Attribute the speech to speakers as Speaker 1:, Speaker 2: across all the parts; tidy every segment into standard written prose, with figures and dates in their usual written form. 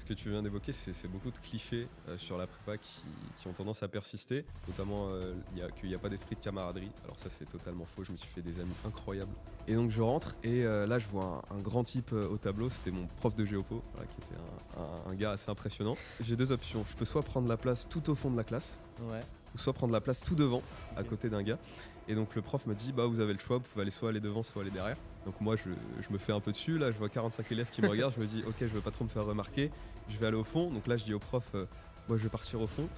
Speaker 1: ce que tu viens d'évoquer, c'est beaucoup de clichés sur la prépa qui ont tendance à persister, notamment qu'il n'y a pas d'esprit de camaraderie. Alors ça, c'est totalement faux, je me suis fait des amis incroyables. Et donc je rentre et là, je vois un grand type au tableau, c'était mon prof de géopo, voilà, qui était un gars assez impressionnant. J'ai deux options, je peux soit prendre la place tout au fond de la classe, ou soit prendre la place tout devant, à côté d'un gars. Et donc le prof me dit, bah vous avez le choix, vous pouvez aller devant, soit aller derrière. Donc moi je me fais un peu dessus, là je vois 45 élèves qui me regardent, je me dis ok, je veux pas trop me faire remarquer, je vais aller au fond. Donc là je dis au prof, moi je vais partir au fond.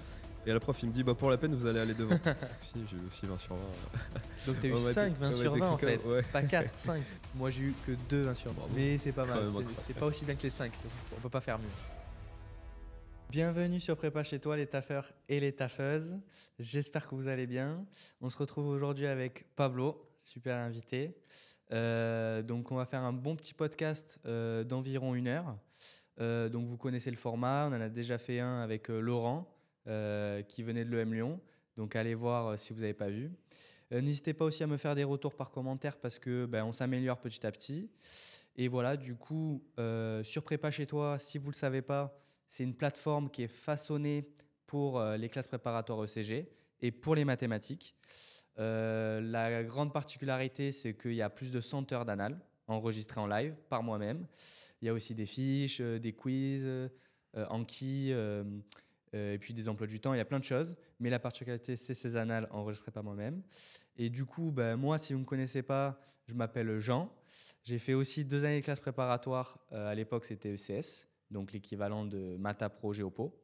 Speaker 1: Et le prof il me dit, bah pour la peine vous allez aller devant. Si, j'ai eu aussi 20 sur 20.
Speaker 2: Donc t'as eu 5 20 sur 20 en fait, ouais. Pas 4, 5. Moi j'ai eu que 2 20 sur 20, mais c'est pas mal, c'est pas aussi bien que les 5, on peut pas faire mieux. Bienvenue sur Prépa chez toi les taffeurs et les taffeuses, j'espère que vous allez bien. On se retrouve aujourd'hui avec Pablo, super invité. Donc on va faire un bon petit podcast d'environ 1 heure. Donc vous connaissez le format, on en a déjà fait un avec Laurent qui venait de l'EM Lyon. Donc allez voir si vous n'avez pas vu. N'hésitez pas aussi à me faire des retours par commentaire parce que on s'améliore petit à petit. Et voilà, du coup, sur Prépa chez toi, si vous ne le savez pas, c'est une plateforme qui est façonnée pour les classes préparatoires ECG et pour les mathématiques. La grande particularité, c'est qu'il y a plus de 100 heures d'annales enregistrées en live par moi-même. Il y a aussi des fiches, des quiz, Anki, et puis des emplois du temps. Il y a plein de choses. Mais la particularité, c'est ces annales enregistrées par moi-même. Et du coup, moi, si vous ne me connaissez pas, je m'appelle Jean. J'ai fait aussi 2 années de classe préparatoire. À l'époque, c'était ECS, donc l'équivalent de Mata Pro Géopo.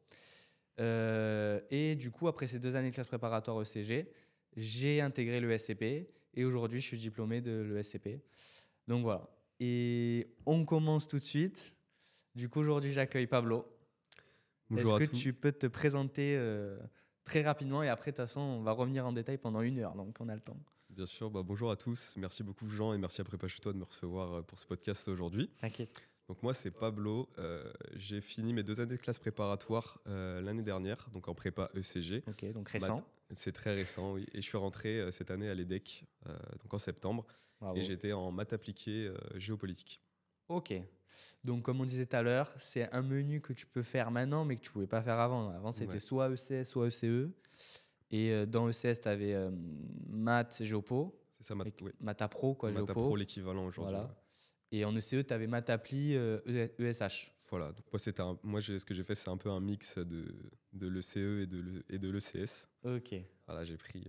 Speaker 2: Et du coup, après ces 2 années de classe préparatoire ECG, j'ai intégré le SCP et aujourd'hui, je suis diplômé de l'ESCP. Donc voilà. Et on commence tout de suite. Du coup, aujourd'hui, j'accueille Pablo.
Speaker 1: Bonjour
Speaker 2: Est-ce que tu peux te présenter très rapidement et après, de toute façon, on va revenir en détail pendant 1 heure, donc on a le temps.
Speaker 1: Bien sûr, bonjour à tous. Merci beaucoup Jean et merci à Prépa chez toi de me recevoir pour ce podcast aujourd'hui.
Speaker 2: T'inquiète.
Speaker 1: Donc moi c'est Pablo, j'ai fini mes 2 années de classe préparatoire l'année dernière, donc en prépa ECG.
Speaker 2: Ok, donc récent.
Speaker 1: C'est très récent, oui. Et je suis rentré cette année à l'EDEC, donc en septembre.
Speaker 2: Bravo.
Speaker 1: Et j'étais en maths appliquée géopolitique.
Speaker 2: Ok. Donc comme on disait tout à l'heure, c'est un menu que tu peux faire maintenant mais que tu ne pouvais pas faire avant. Avant c'était soit ECS, soit ECE. Et dans ECS, tu avais maths géopo.
Speaker 1: C'est ça,
Speaker 2: oui. Maths Pro, quoi,
Speaker 1: Maths
Speaker 2: géopo.
Speaker 1: Pro, l'équivalent aujourd'hui.
Speaker 2: Voilà. Ouais. Et en ECE, tu avais maths appli ESH.
Speaker 1: Voilà, donc ce que j'ai fait, c'est un peu un mix de l'ECE et de l'ECS.
Speaker 2: Ok.
Speaker 1: Voilà, j'ai pris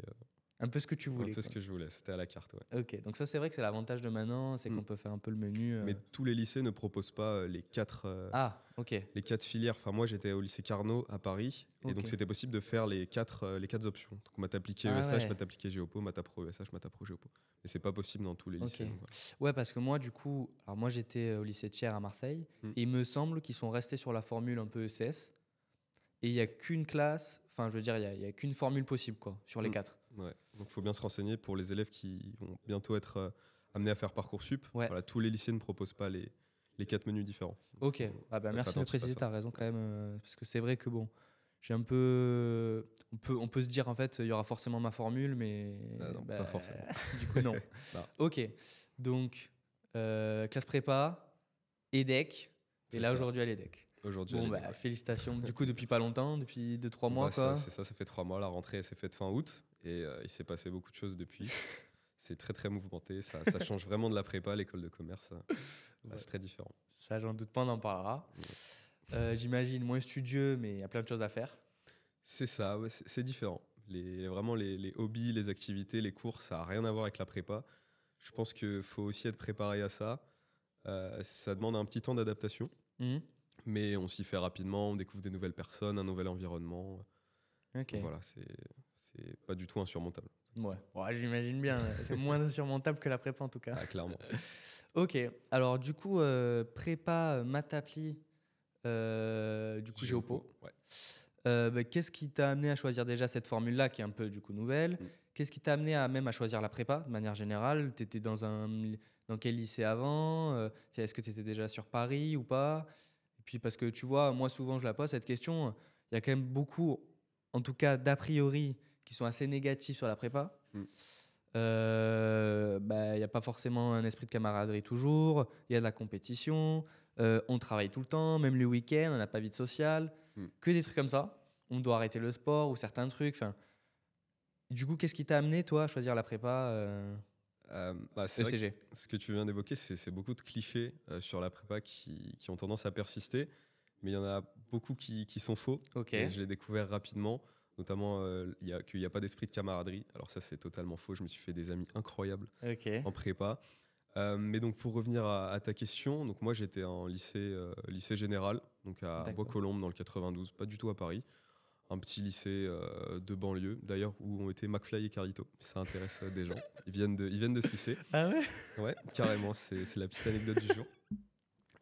Speaker 2: un peu ce que tu voulais.
Speaker 1: Un peu ce que je voulais, c'était à la carte, ouais.
Speaker 2: Ok, donc ça c'est vrai que c'est l'avantage de maintenant, c'est qu'on peut faire un peu le menu.
Speaker 1: Mais tous les lycées ne proposent pas les 4 les 4 filières. Enfin, moi j'étais au lycée Carnot à Paris, et donc c'était possible de faire les 4 options. Donc maths appliqué ESH, maths appliqué Géopo, maths pro ESH, maths pro Géopo. Mais c'est pas possible dans tous les lycées. Donc, voilà.
Speaker 2: Ouais, parce que moi du coup, alors moi j'étais au lycée Thiers à Marseille, et il me semble qu'ils sont restés sur la formule un peu ECS. Et il n'y a qu'une classe, enfin je veux dire, il y a qu'une formule possible quoi, sur les 4.
Speaker 1: Ouais, donc il faut bien se renseigner pour les élèves qui vont bientôt être amenés à faire Parcoursup.
Speaker 2: Ouais.
Speaker 1: Voilà, tous les lycées ne proposent pas les 4 menus différents. Donc,
Speaker 2: ok, merci de me préciser, tu as raison quand même, parce que c'est vrai que bon, j'ai un peu... On peut se dire en fait, il y aura forcément ma formule, mais...
Speaker 1: non, pas forcément.
Speaker 2: Du coup non. Ok, donc classe prépa, EDEC, et là aujourd'hui à l'EDEC.
Speaker 1: Aujourd'hui,
Speaker 2: félicitations. Du coup, depuis pas longtemps, depuis 2-3 mois, quoi.
Speaker 1: Ça fait 3 mois. La rentrée s'est faite fin août et il s'est passé beaucoup de choses depuis. C'est très très mouvementé. Ça change vraiment de la prépa, l'école de commerce. C'est très différent.
Speaker 2: Ça, j'en doute pas, on en parlera. J'imagine moins studieux, mais il y a plein de choses à faire.
Speaker 1: C'est ça, ouais, c'est différent. Vraiment, les hobbies, les activités, les cours, ça n'a rien à voir avec la prépa. Je pense qu'il faut aussi être préparé à ça. Ça demande un petit temps d'adaptation. Mais on s'y fait rapidement, on découvre des nouvelles personnes, un nouvel environnement.
Speaker 2: Ok.
Speaker 1: Donc voilà, c'est pas du tout insurmontable.
Speaker 2: Ouais, j'imagine bien. C'est moins insurmontable que la prépa en tout cas.
Speaker 1: Ah, clairement.
Speaker 2: Ok, alors du coup, prépa, maths appli, du coup Géopo.
Speaker 1: Ouais.
Speaker 2: Qu'est-ce qui t'a amené à choisir déjà cette formule-là qui est un peu du coup nouvelle? Qu'est-ce qui t'a amené à choisir la prépa de manière générale? Tu étais dans quel lycée avant? Est-ce que tu étais déjà sur Paris ou pas? Et puis parce que tu vois, moi souvent je la pose cette question, il y a quand même beaucoup, en tout cas d'a priori, qui sont assez négatifs sur la prépa. Il n'y a pas forcément un esprit de camaraderie toujours, il y a de la compétition, On travaille tout le temps, même le week-end, on n'a pas de vie sociale, que des trucs comme ça. On doit arrêter le sport ou certains trucs. Du coup, qu'est-ce qui t'a amené, toi, à choisir la prépa
Speaker 1: c'est vrai que ce que tu viens d'évoquer, c'est beaucoup de clichés sur la prépa qui ont tendance à persister, mais il y en a beaucoup qui sont faux.
Speaker 2: Okay.
Speaker 1: Je l'ai découvert rapidement, notamment qu'il n'y a pas d'esprit de camaraderie. Alors ça, c'est totalement faux. Je me suis fait des amis incroyables en prépa. Mais donc pour revenir à ta question, donc moi j'étais en lycée général, donc à Bois-Colombes dans le 92, pas du tout à Paris. Un petit lycée de banlieue, d'ailleurs, où ont été McFly et Carlito. Ça intéresse des gens. Ils viennent de ce lycée.
Speaker 2: Ah ouais ?
Speaker 1: Ouais, carrément, c'est la petite anecdote du jour.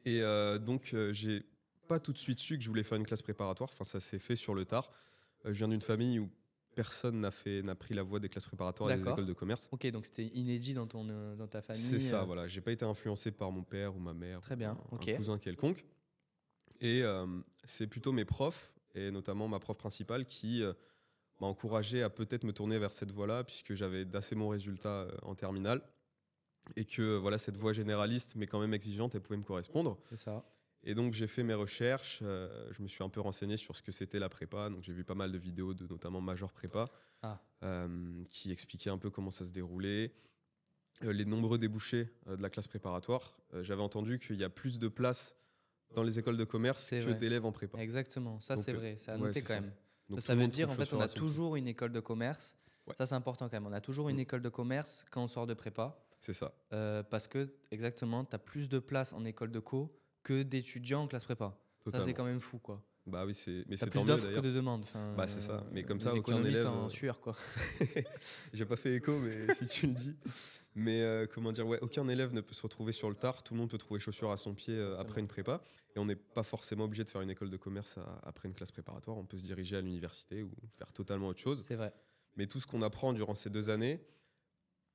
Speaker 1: Et donc, j'ai pas tout de suite su que je voulais faire une classe préparatoire. Enfin, ça s'est fait sur le tard. Je viens d'une famille où personne n'a pris la voie des classes préparatoires et des écoles de commerce.
Speaker 2: Ok, donc c'était inédit dans ta famille.
Speaker 1: C'est ça, voilà. J'ai pas été influencé par mon père ou ma mère.
Speaker 2: Très bien,
Speaker 1: un cousin quelconque. Et c'est plutôt mes profs, et notamment ma prof principale, qui m'a encouragé à peut-être me tourner vers cette voie-là, puisque j'avais d'assez bons résultats en terminale, et que voilà, cette voie généraliste, mais quand même exigeante, elle pouvait me correspondre.
Speaker 2: C'est ça.
Speaker 1: Et donc j'ai fait mes recherches, je me suis un peu renseigné sur ce que c'était la prépa, donc j'ai vu pas mal de vidéos de notamment Major Prépa, qui expliquaient un peu comment ça se déroulait, les nombreux débouchés de la classe préparatoire. J'avais entendu qu'il y a plus de places dans les écoles de commerce que d'élèves en prépa.
Speaker 2: Exactement, ça donc, c'est vrai, c'est à noter quand même.
Speaker 1: Donc,
Speaker 2: ça veut dire en fait on a toujours une école de commerce, ça c'est important quand même, on a toujours une école de commerce quand on sort de prépa.
Speaker 1: C'est ça.
Speaker 2: Parce que exactement, tu as plus de places en école de co que d'étudiants en classe prépa. Totalement. Ça c'est quand même fou quoi.
Speaker 1: Bah oui, mais
Speaker 2: c'est
Speaker 1: tant
Speaker 2: plus
Speaker 1: mieux
Speaker 2: d'offres
Speaker 1: d'ailleurs.
Speaker 2: que de demandes.
Speaker 1: Bah c'est ça, mais comme ça aucun élève
Speaker 2: en sueur quoi.
Speaker 1: J'ai pas fait écho mais si tu le dis. Mais comment dire, aucun élève ne peut se retrouver sur le tard. Tout le monde peut trouver chaussures à son pied après une prépa. Et on n'est pas forcément obligé de faire une école de commerce après une classe préparatoire. On peut se diriger à l'université ou faire totalement autre chose.
Speaker 2: C'est vrai.
Speaker 1: Mais tout ce qu'on apprend durant ces 2 années,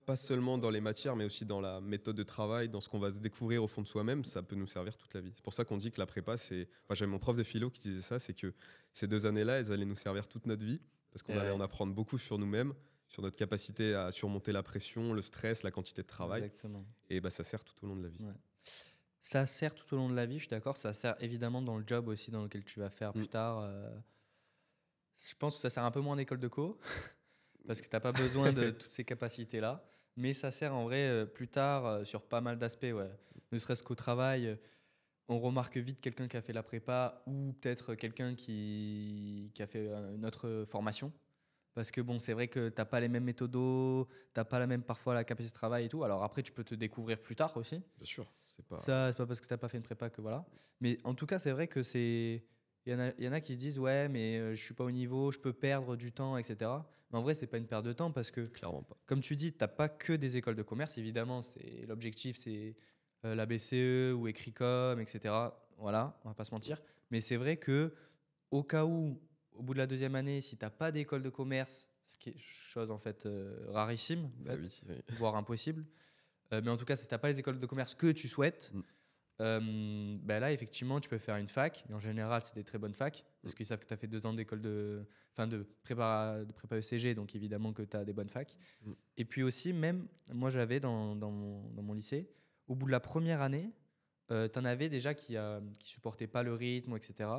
Speaker 1: pas seulement dans les matières, mais aussi dans la méthode de travail, dans ce qu'on va se découvrir au fond de soi-même, ça peut nous servir toute la vie. C'est pour ça qu'on dit que la prépa, c'est... Enfin, j'avais mon prof de philo qui disait ça, c'est que ces 2 années-là, elles allaient nous servir toute notre vie, parce qu'on allait en apprendre beaucoup sur nous-mêmes, sur notre capacité à surmonter la pression, le stress, la quantité de travail.
Speaker 2: Exactement.
Speaker 1: Et ça sert tout au long de la vie.
Speaker 2: Ouais. Ça sert tout au long de la vie, je suis d'accord. Ça sert évidemment dans le job aussi dans lequel tu vas faire plus tard. Je pense que ça sert un peu moins en école de co, parce que tu n'as pas besoin de toutes ces capacités-là. Mais ça sert en vrai plus tard sur pas mal d'aspects. Ouais. Ne serait-ce qu'au travail, on remarque vite quelqu'un qui a fait la prépa ou peut-être quelqu'un qui a fait une autre formation. Parce que bon, c'est vrai que tu n'as pas les mêmes méthodos, tu n'as pas la même parfois la capacité de travail et tout. Alors après, tu peux te découvrir plus tard aussi.
Speaker 1: Bien sûr.
Speaker 2: C'est pas parce que tu n'as pas fait une prépa que voilà. Mais en tout cas, c'est vrai que c'est... Il y en a qui se disent « Ouais, mais je ne suis pas au niveau, je peux perdre du temps, etc. » Mais en vrai, ce n'est pas une perte de temps parce que,
Speaker 1: clairement pas.
Speaker 2: Comme tu dis, tu n'as pas que des écoles de commerce. Évidemment, l'objectif, c'est la BCE ou Écricom, etc. Voilà, on ne va pas se mentir. Mais c'est vrai qu'au cas où, au bout de la 2e année, si tu n'as pas d'école de commerce, ce qui est chose en fait rarissime,
Speaker 1: oui.
Speaker 2: voire impossible, mais en tout cas, si tu n'as pas les écoles de commerce que tu souhaites, là, effectivement, tu peux faire une fac. Et en général, c'est des très bonnes facs parce qu'ils savent que tu as fait 2 ans d'école de prépa ECG, donc évidemment que tu as des bonnes facs. Et puis aussi, même, moi, j'avais dans mon lycée, au bout de la première année, tu en avais déjà qui supportaient pas le rythme, etc.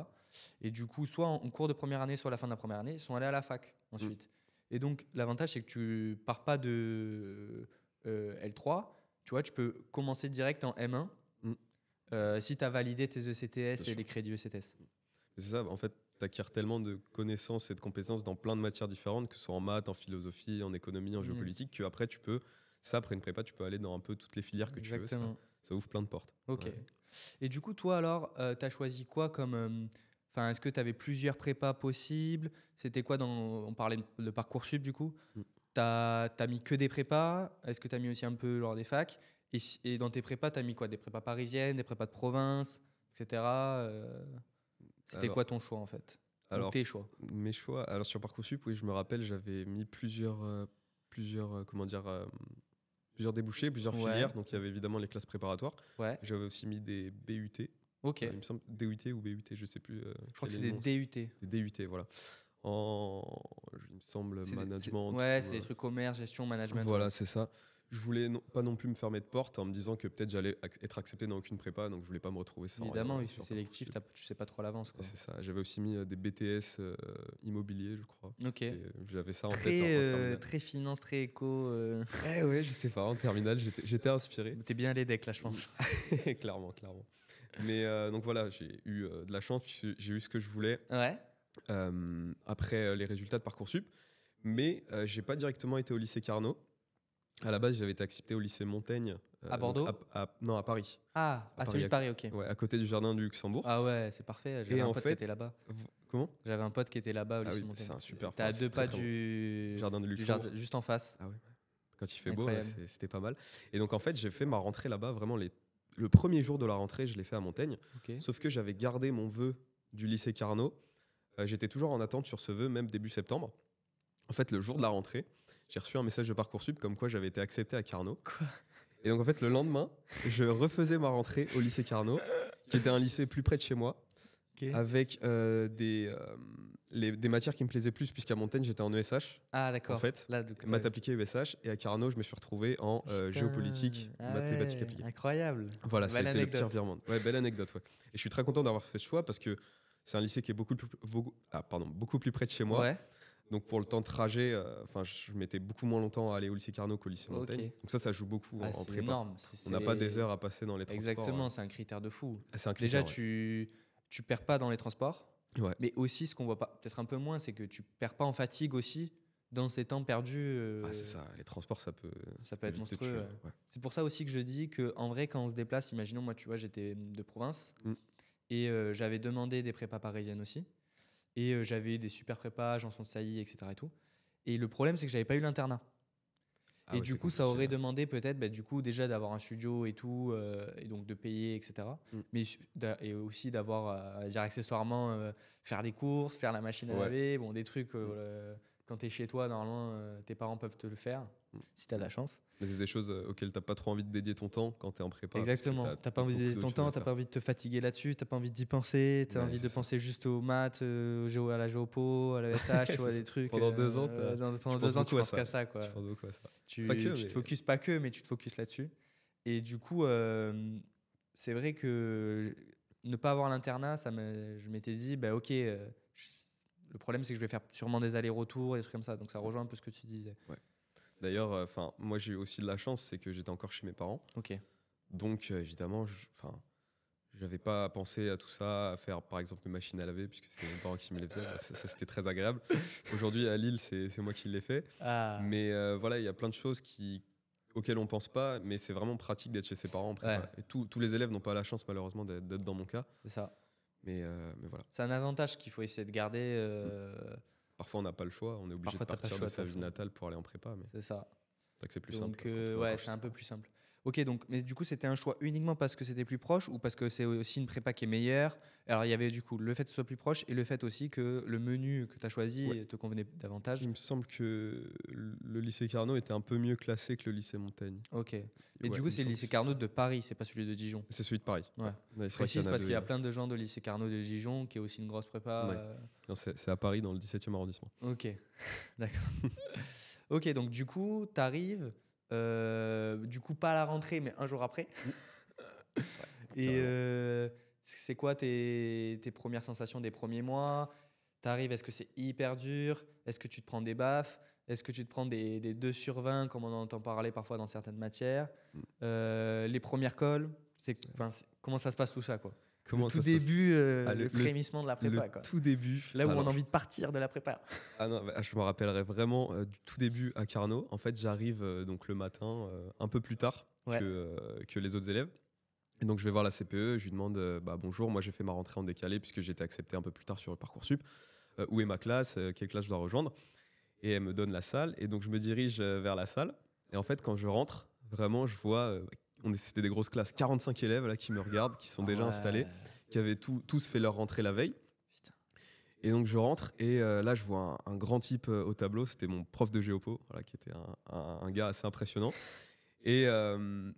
Speaker 2: Et du coup, soit en cours de première année, soit à la fin de la première année, ils sont allés à la fac ensuite. Et donc, l'avantage, c'est que tu pars pas de L3. Tu vois, tu peux commencer direct en M1. Si tu as validé tes ECTS et les crédits ECTS.
Speaker 1: C'est ça, en fait, tu acquiers tellement de connaissances et de compétences dans plein de matières différentes, que ce soit en maths, en philosophie, en économie, en géopolitique, qu'après, après une prépa, tu peux aller dans un peu toutes les filières que tu veux. Ça ouvre plein de portes.
Speaker 2: Ok. Ouais. Et du coup, toi, alors, tu as choisi quoi comme... est-ce que tu avais plusieurs prépas possibles ? C'était quoi on parlait de Parcoursup, du coup. T'as mis que des prépas ? Est-ce que tu as mis aussi un peu lors des facs ? Et dans tes prépas, tu as mis quoi ? Des prépas parisiennes, des prépas de province, etc. C'était quoi ton choix en fait ? Tes choix ?
Speaker 1: Mes choix. Alors sur Parcoursup, oui, je me rappelle, j'avais mis plusieurs débouchés, plusieurs filières. Donc il y avait évidemment les classes préparatoires. Ouais. J'avais aussi mis des BUT.
Speaker 2: Ok.
Speaker 1: Il me semble DUT ou BUT, je sais plus.
Speaker 2: Je crois que c'est des DUT.
Speaker 1: Des DUT, voilà. Il me semble management.
Speaker 2: C'est des trucs commerce, gestion, management.
Speaker 1: Voilà, c'est ça. je voulais pas non plus me fermer de porte en me disant que peut-être j'allais être accepté dans aucune prépa, donc je voulais pas me retrouver sans.
Speaker 2: Évidemment, oui, c'est sélectif, tu sais pas trop à l'avance.
Speaker 1: C'est ça. J'avais aussi mis des BTS immobilier, je crois.
Speaker 2: Ok.
Speaker 1: Et, j'avais ça en tête.
Speaker 2: Très finance, très éco.
Speaker 1: Ouais, je sais pas. En terminale, j'étais inspiré.
Speaker 2: T'es bien les decks là, je pense.
Speaker 1: Clairement. Mais donc voilà, j'ai eu de la chance, j'ai eu ce que je voulais.
Speaker 2: Ouais.
Speaker 1: Après les résultats de Parcoursup, mais j'ai pas directement été au lycée Carnot. À la base, j'avais été accepté au lycée Montaigne.
Speaker 2: À Bordeaux
Speaker 1: Non, à Paris.
Speaker 2: Ah, à celui de Paris, ok.
Speaker 1: Ouais, à côté du jardin du Luxembourg.
Speaker 2: Ah ouais, c'est parfait. J'avais un pote qui était là-bas.
Speaker 1: Comment ?
Speaker 2: J'avais un pote qui était là-bas au lycée Montaigne.
Speaker 1: C'est un super.
Speaker 2: T'es à 2 pas du
Speaker 1: jardin du Luxembourg.
Speaker 2: Juste en face.
Speaker 1: Ah ouais. Quand il fait beau, c'était pas mal. Et donc en fait, j'ai fait ma rentrée là-bas. Vraiment, le premier jour de la rentrée, je l'ai fait à Montaigne.
Speaker 2: Okay.
Speaker 1: Sauf que j'avais gardé mon vœu du lycée Carnot. J'étais toujours en attente sur ce vœu, même début septembre. En fait, le jour de la rentrée, j'ai reçu un message de Parcoursup comme quoi j'avais été accepté à Carnot.
Speaker 2: Quoi ?
Speaker 1: Et donc en fait, le lendemain, je refaisais ma rentrée au lycée Carnot, qui était un lycée plus près de chez moi, avec des matières qui me plaisaient plus, puisqu'à Montaigne, j'étais en ESH.
Speaker 2: Ah d'accord.
Speaker 1: En fait, maths appliquées ESH, et à Carnot, je me suis retrouvé en géopolitique, mathématiques appliquées.
Speaker 2: Incroyable.
Speaker 1: Voilà, c'était le petit revirement. Ouais, belle anecdote, ouais. Et je suis très content d'avoir fait ce choix, parce que c'est un lycée qui est beaucoup plus près de chez moi.
Speaker 2: Ouais.
Speaker 1: Donc pour le temps de trajet, je mettais beaucoup moins longtemps à aller au lycée Carnot qu'au lycée Montaigne. Donc ça joue beaucoup en prépa.
Speaker 2: Énorme.
Speaker 1: On n'a pas des heures à passer dans les transports.
Speaker 2: Exactement, c'est un critère de fou.
Speaker 1: C'est un critère,
Speaker 2: déjà, tu perds pas dans les transports, mais aussi ce qu'on voit pas, peut-être un peu moins, c'est que tu perds pas en fatigue aussi dans ces temps perdus.
Speaker 1: C'est ça, les transports, ça peut
Speaker 2: être monstrueux. C'est pour ça aussi que je dis qu'en vrai, quand on se déplace, imaginons, moi, tu vois, j'étais de province et j'avais demandé des prépas parisiennes aussi. Et j'avais des super prépas, Janson de Sailly, etc. Et tout. Et le problème, c'est que j'avais pas eu l'internat. Et du coup, ça aurait demandé peut-être du coup, déjà d'avoir un studio et tout, et donc de payer, etc. Mais, et aussi d'avoir, accessoirement, faire des courses, faire la machine à laver, des trucs. Quand tu es chez toi, normalement, tes parents peuvent te le faire, si tu as de la chance.
Speaker 1: Mais c'est des choses auxquelles tu n'as pas trop envie de dédier ton temps quand tu es en prépa.
Speaker 2: Exactement. Tu n'as pas envie de dédier ton temps, tu n'as pas envie de te fatiguer là-dessus, tu n'as pas envie d'y penser, tu as envie de penser juste aux maths, à la géopo, à la SH, tu vois, des trucs.
Speaker 1: Pendant 2 ans,
Speaker 2: tu penses qu'à ça. Quoi.
Speaker 1: Je pense beaucoup à ça.
Speaker 2: Tu te focuses pas que, mais tu te focuses là-dessus. Et du coup, c'est vrai que ne pas avoir l'internat, je m'étais dit, ok, le problème, c'est que je vais faire sûrement des allers-retours et des trucs comme ça. Donc ça rejoint un peu ce que tu disais.
Speaker 1: Ouais. D'ailleurs, moi j'ai eu aussi de la chance, c'est que j'étais encore chez mes parents.
Speaker 2: Ok.
Speaker 1: Donc évidemment, j'avais pas pensé à tout ça, à faire par exemple les machines à laver, puisque c'était mes parents qui me les faisaient. Ça c'était très agréable. Aujourd'hui à Lille, c'est moi qui l'ai fait. Mais voilà, il y a plein de choses auxquelles on pense pas, mais c'est vraiment pratique d'être chez ses parents en prépa. Ouais. Et tous les élèves n'ont pas la chance malheureusement d'être dans mon cas.
Speaker 2: C'est ça.
Speaker 1: Mais voilà.
Speaker 2: C'est un avantage qu'il faut essayer de garder.
Speaker 1: Parfois, on n'a pas le choix. On est obligé de partir de sa ville natale pour aller en prépa. Mais
Speaker 2: c'est ça.
Speaker 1: C'est plus
Speaker 2: donc,
Speaker 1: simple.
Speaker 2: C'est un peu plus simple. Ok, donc, mais du coup, c'était un choix uniquement parce que c'était plus proche ou parce que c'est aussi une prépa qui est meilleure. Alors, il y avait du coup le fait que ce soit plus proche et le fait aussi que le menu que tu as choisi te convenait davantage.
Speaker 1: Il me semble que le lycée Carnot était un peu mieux classé que le lycée Montaigne.
Speaker 2: Ok. Mais du coup, c'est le lycée Carnot de Paris, c'est pas celui de Dijon.
Speaker 1: C'est celui de Paris.
Speaker 2: Ouais. Précise parce qu'il y a plein de gens de lycée Carnot de Dijon qui est aussi une grosse prépa.
Speaker 1: Non, c'est à Paris dans le 17e arrondissement.
Speaker 2: Ok, d'accord. Ok, donc du coup, tu arrives. Du coup, pas à la rentrée, mais un jour après. Et c'est quoi tes premières sensations des premiers mois ? T'arrives, est-ce que c'est hyper dur ? Est-ce que tu te prends des baffes ? Est-ce que tu te prends des 2/20 comme on en entend parler parfois dans certaines matières ? Les premières colles, comment ça se passe tout ça quoi ? Le tout début, le frémissement de la prépa.
Speaker 1: Le tout début.
Speaker 2: Là où on a envie de partir de la prépa.
Speaker 1: Ah non, je me rappellerai vraiment du tout début à Carnot. En fait, j'arrive donc le matin, un peu plus tard que les autres élèves. Et donc, je vais voir la CPE. Je lui demande bonjour, moi j'ai fait ma rentrée en décalé puisque j'ai été accepté un peu plus tard sur le Parcoursup. Où est ma classe ? Quelle classe je dois rejoindre ? Et elle me donne la salle. Et donc, je me dirige vers la salle. Et en fait, quand je rentre, vraiment, je vois. C'était des grosses classes, 45 élèves là, qui me regardent, qui sont déjà installés, qui avaient tous fait leur rentrée la veille. Putain. Et donc je rentre et là je vois un grand type au tableau, c'était mon prof de géopo, qui était un gars assez impressionnant. Et